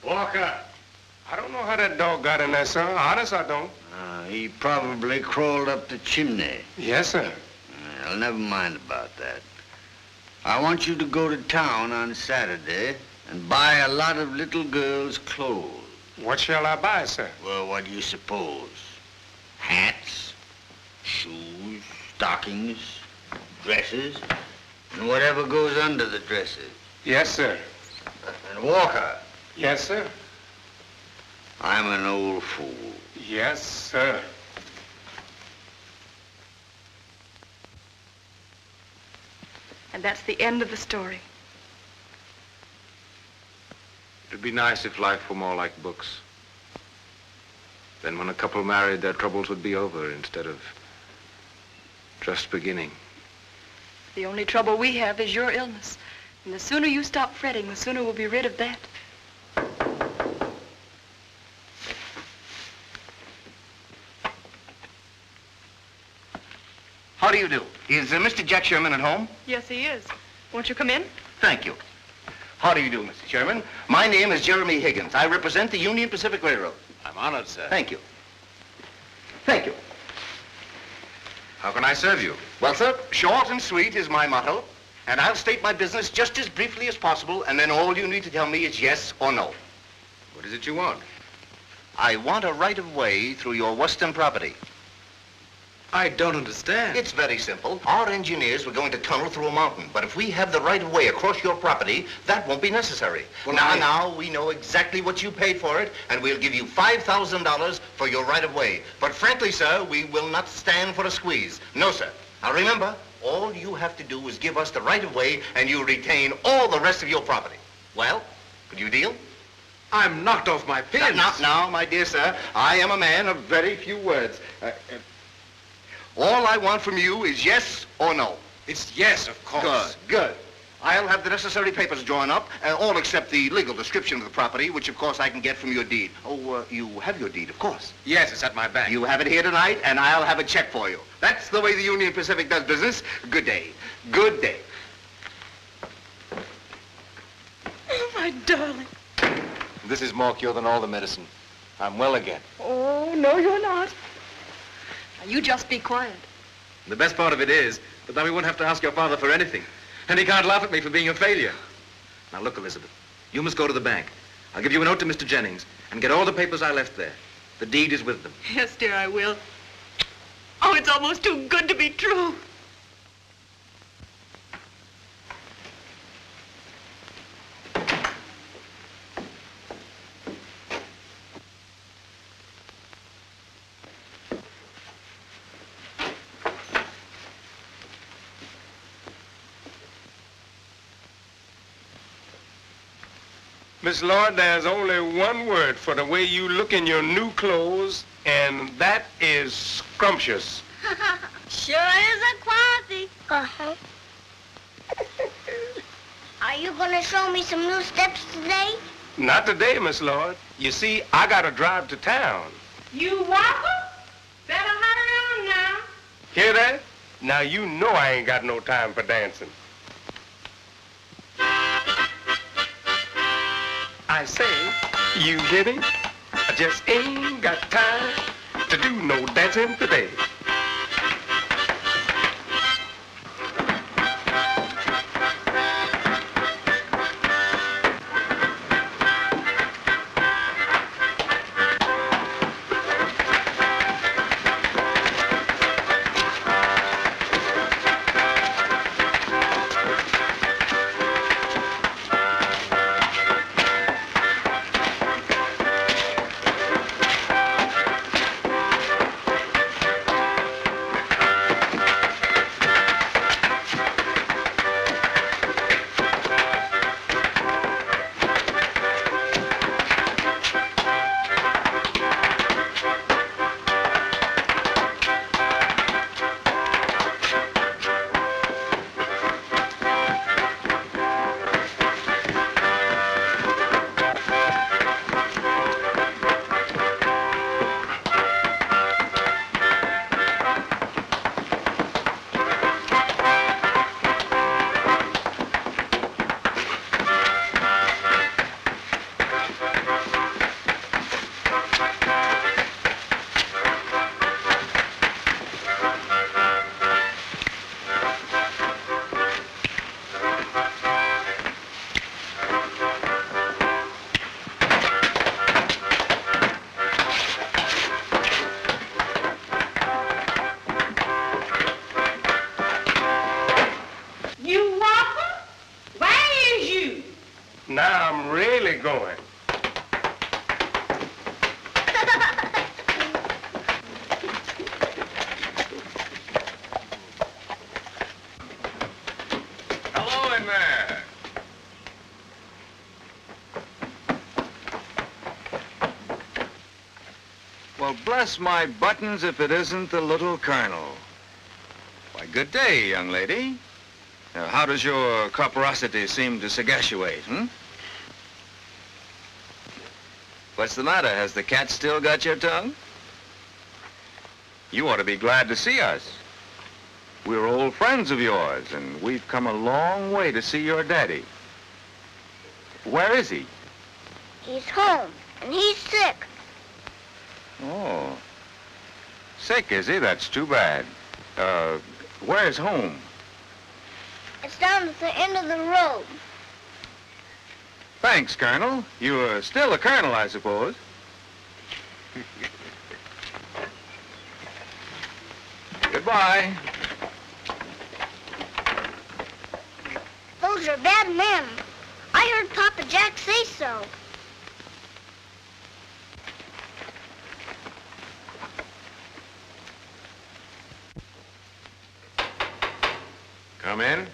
Walker. I don't know how that dog got in there, sir. Honest, I don't. He probably crawled up the chimney. Yes, sir. Well, never mind about that. I want you to go to town on Saturday and buy a lot of little girls' clothes. What shall I buy, sir? Well, what do you suppose? Hats, shoes, stockings, dresses, and whatever goes under the dresses. Yes, sir. And Walker. Yes, sir. I'm an old fool. Yes, sir. And that's the end of the story. It'd be nice if life were more like books. Then when a couple married, their troubles would be over instead of Just beginning. The only trouble we have is your illness. And the sooner you stop fretting, the sooner we'll be rid of that. How do you do? Is Mr. Jack Sherman at home? Yes, he is. Won't you come in? Thank you. How do you do, Mr. Chairman? My name is Jeremy Higgins. I represent the Union Pacific Railroad. I'm honored, sir. Thank you. Thank you. How can I serve you? Well, sir, short and sweet is my motto, and I'll state my business just as briefly as possible, and then all you need to tell me is yes or no. What is it you want? I want a right-of-way through your western property. I don't understand. It's very simple. Our engineers were going to tunnel through a mountain, but if we have the right-of-way across your property, that won't be necessary. Well, now, we know exactly what you paid for it, and we'll give you $5,000 for your right-of-way. But frankly, sir, we will not stand for a squeeze. No, sir. Now, remember, all you have to do is give us the right-of-way, and you retain all the rest of your property. Well, could you deal? I'm knocked off my pins. Now, my dear sir, I am a man of very few words. All I want from you is yes or no. It's yes, of course. Good. I'll have the necessary papers drawn up, all except the legal description of the property, which, of course, I can get from your deed. Oh, you have your deed, of course. Yes, it's at my bank. You have it here tonight, and I'll have a check for you. That's the way the Union Pacific does business. Good day. Good day. Oh, my darling. This is more cure than all the medicine. I'm well again. Oh, no, you're not. Now, you just be quiet. The best part of it is that then we won't have to ask your father for anything. And he can't laugh at me for being a failure. Now, look, Elizabeth, you must go to the bank. I'll give you a note to Mr. Jennings and get all the papers I left there. The deed is with them. Yes, dear, I will. Oh, it's almost too good to be true. Miss Lloyd, there's only one word for the way you look in your new clothes, and that is scrumptious. Sure is a quality. Uh-huh. Are you going to show me some new steps today? Not today, Miss Lloyd. You see, I got to drive to town. You waffle? Better hurry on now. Hear that? Now you know I ain't got no time for dancing. I say, you hear me? I just ain't got time to do no dancing today. Now I'm really going. Hello in there. Well, bless my buttons if it isn't the little colonel. Why, Why, good day, young lady. How does your corporosity seem to sagactuate, What's the matter? Has the cat still got your tongue? You ought to be glad to see us. We're old friends of yours, and we've come a long way to see your daddy. Where is he? He's home, and he's sick. Oh. Sick, is he? That's too bad. Where's home? It's down at the end of the road. Thanks, Colonel. You're still a colonel, I suppose. Goodbye. Those are bad men. I heard Papa Jack say so. Come in.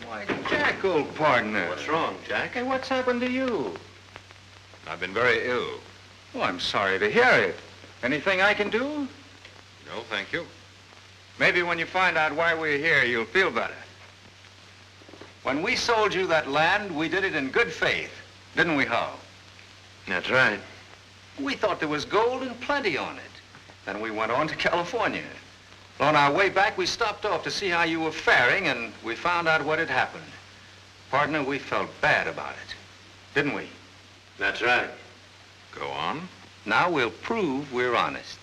Why, Jack, old partner. What's wrong, Jack? Hey, what's happened to you? I've been very ill. Oh, I'm sorry to hear it. Anything I can do? No, thank you. Maybe when you find out why we're here, you'll feel better. When we sold you that land, we did it in good faith, didn't we, Hal? That's right. We thought there was gold and plenty on it. Then we went on to California. On our way back, we stopped off to see how you were faring, and we found out what had happened. Partner, we felt bad about it, didn't we? That's right. Go on. Now we'll prove we're honest.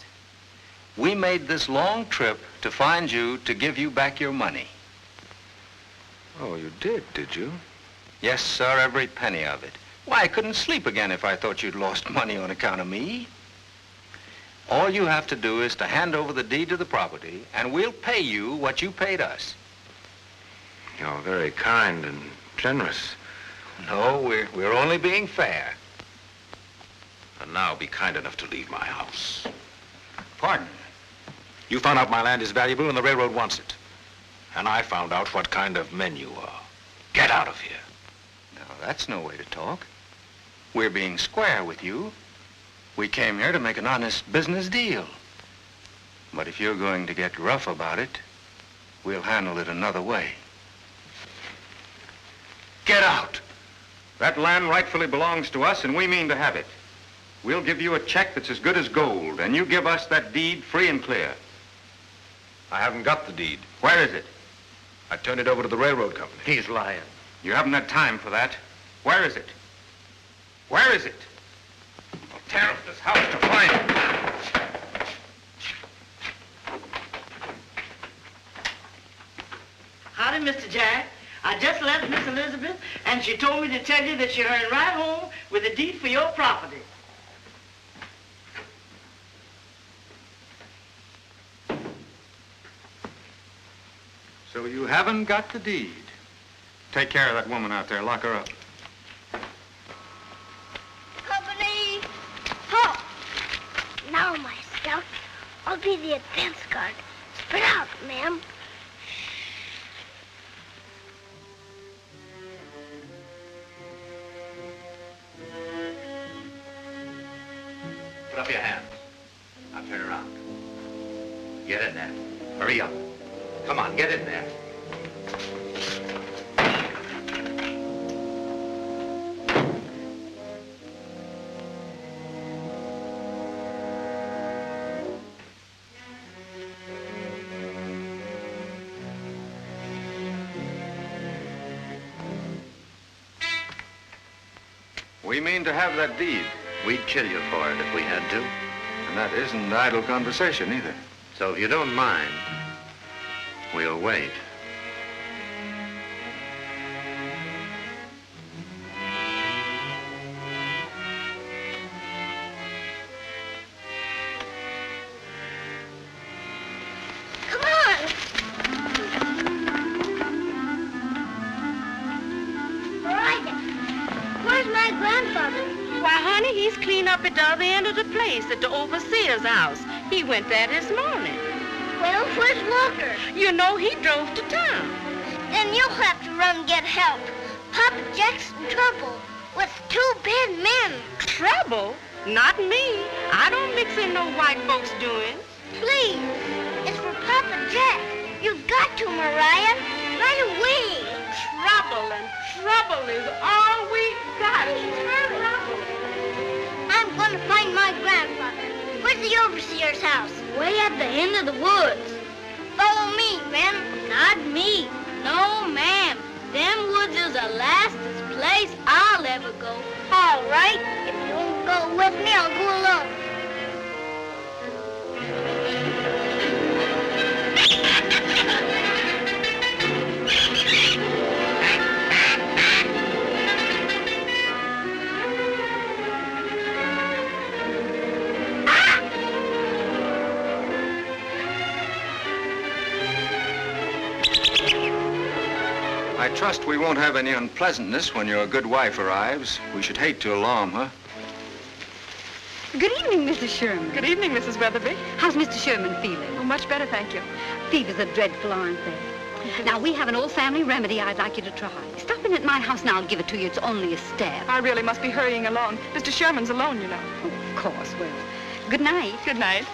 We made this long trip to find you to give you back your money. Oh, you did you? Yes, sir, every penny of it. Why, I couldn't sleep again if I thought you'd lost money on account of me. All you have to do is to hand over the deed to the property, and we'll pay you what you paid us. You're very kind and generous. No, we're only being fair. And now be kind enough to leave my house. Pardon? You found out my land is valuable and the railroad wants it. And I found out what kind of men you are. Get out of here. Now, that's no way to talk. We're being square with you. We came here to make an honest business deal. But if you're going to get rough about it, we'll handle it another way. Get out! That land rightfully belongs to us, and we mean to have it. We'll give you a check that's as good as gold, and you give us that deed free and clear. I haven't got the deed. Where is it? I turned it over to the railroad company. He's lying. You haven't had time for that. Where is it? Where is it? I'll tear up this house to find it. Howdy, Mr. Jack. I just left Miss Elizabeth, and she told me to tell you that you're hurrying right home with a deed for your property. So you haven't got the deed. Take care of that woman out there. Lock her up. Company, halt. Now, my scout, I'll be the advance guard. Spread out, ma'am. Put up your hands. Now turn around. Get in there. Hurry up. Come on, get in there. We mean to have that deed. We'd kill you for it if we had to. And that isn't idle conversation either. So if you don't mind, we'll wait. Come on. Right. Where's my grandfather? Why, honey, he's clean up at the other end of the place at the overseer's house. He went there this morning. Well, where's Walter? You know, he drove to town. Then you'll have to run and get help. Papa Jack's in trouble with two bad men. Trouble? Not me. I don't mix in no white folks' doings. Please. It's for Papa Jack. You've got to, Mariah. Right away. Trouble and trouble is all we got. I'm going to find my grandfather. Where's the overseer's house? Way at the end of the woods. Follow me, Rem. Not me. No, ma'am. Them woods is the lastest place I'll ever go. All right. If you won't go with me, I'll go alone. I trust we won't have any unpleasantness when your good wife arrives. We should hate to alarm her. Good evening, Mrs. Sherman. Good evening, Mrs. Weatherby. How's Mr. Sherman feeling? Oh, much better, thank you. Fevers are dreadful, aren't they? Now, we have an old family remedy I'd like you to try. Stop in at my house and I'll give it to you. It's only a stab. I really must be hurrying along. Mr. Sherman's alone, you know. Oh, of course. Well, good night. Good night.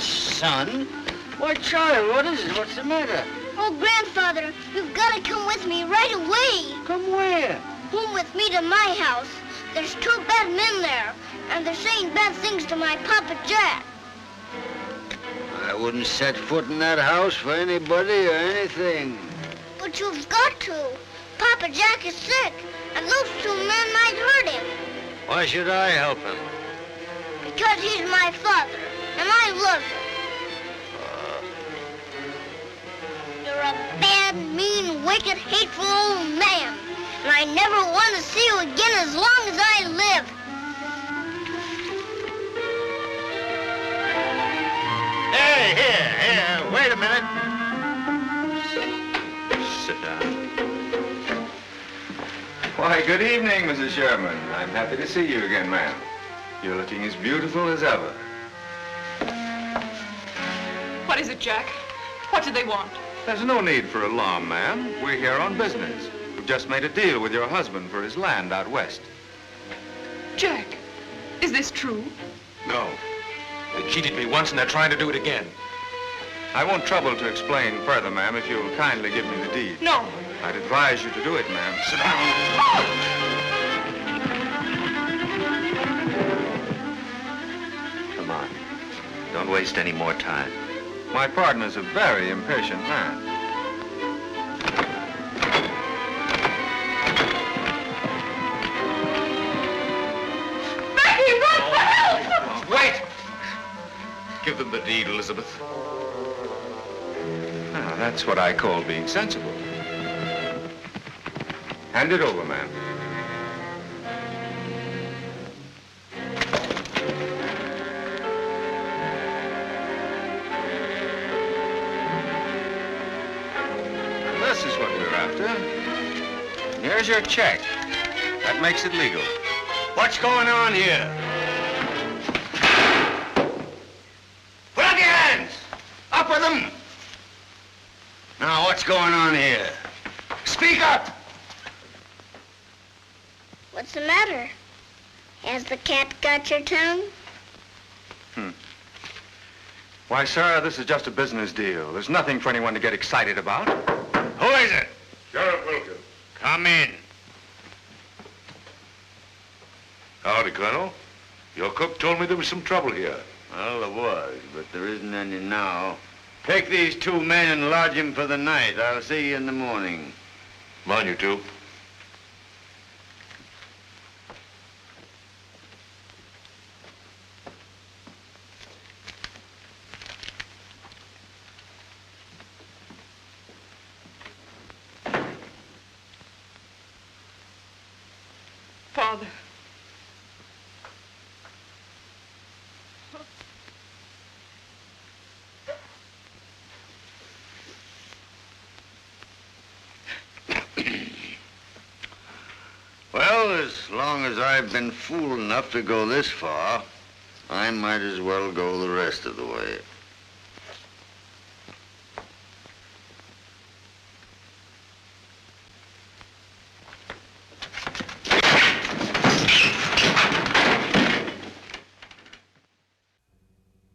Son? Why, child, what is it? What's the matter? Oh, Grandfather, you've got to come with me right away. Come where? Home with me to my house. There's 2 bad men there, and they're saying bad things to my Papa Jack. I wouldn't set foot in that house for anybody or anything. But you've got to. Papa Jack is sick, and those 2 men might hurt him. Why should I help him? Because he's my father, and I love him. You're a bad, mean, wicked, hateful old man. And I never want to see you again as long as I live. Hey, here, wait a minute. Sit down. Why, good evening, Mrs. Sherman. I'm happy to see you again, ma'am. You're looking as beautiful as ever. What is it, Jack? What do they want? There's no need for alarm, ma'am. We're here on business. We've just made a deal with your husband for his land out west. Jack, is this true? No. They cheated me once and they're trying to do it again. I won't trouble to explain further, ma'am, if you'll kindly give me the deed. No. I'd advise you to do it, ma'am. Sit down. Come on. Don't waste any more time. My partner's a very impatient man. Becky, run for help! Wait! Give them the deed, Elizabeth. Now, that's what I call being sensible. Hand it over, ma'am. This is what we're after. Here's your check. That makes it legal. What's going on here? Put up your hands! Up with them! Now, what's going on here? Speak up! What's the matter? Has the cat got your tongue? Why, sir, this is just a business deal. There's nothing for anyone to get excited about. Who is it? Sheriff Wilkins. Come in. Howdy, Colonel. Your cook told me there was some trouble here. Well, there was, but there isn't any now. Take these 2 men and lodge them for the night. I'll see you in the morning. Come on, you two. Mother. Well, as long as I've been fool enough to go this far, I might as well go the rest of the way.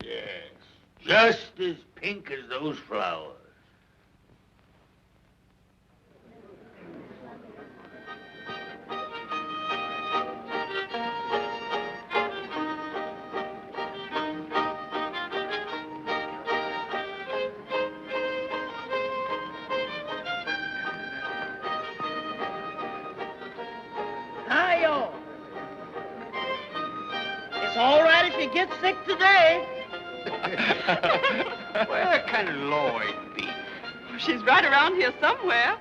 Yes, just as pink as those flowers. Hi-yo. It's all right if you get sick today. Where can Lloyd be? She's right around here somewhere.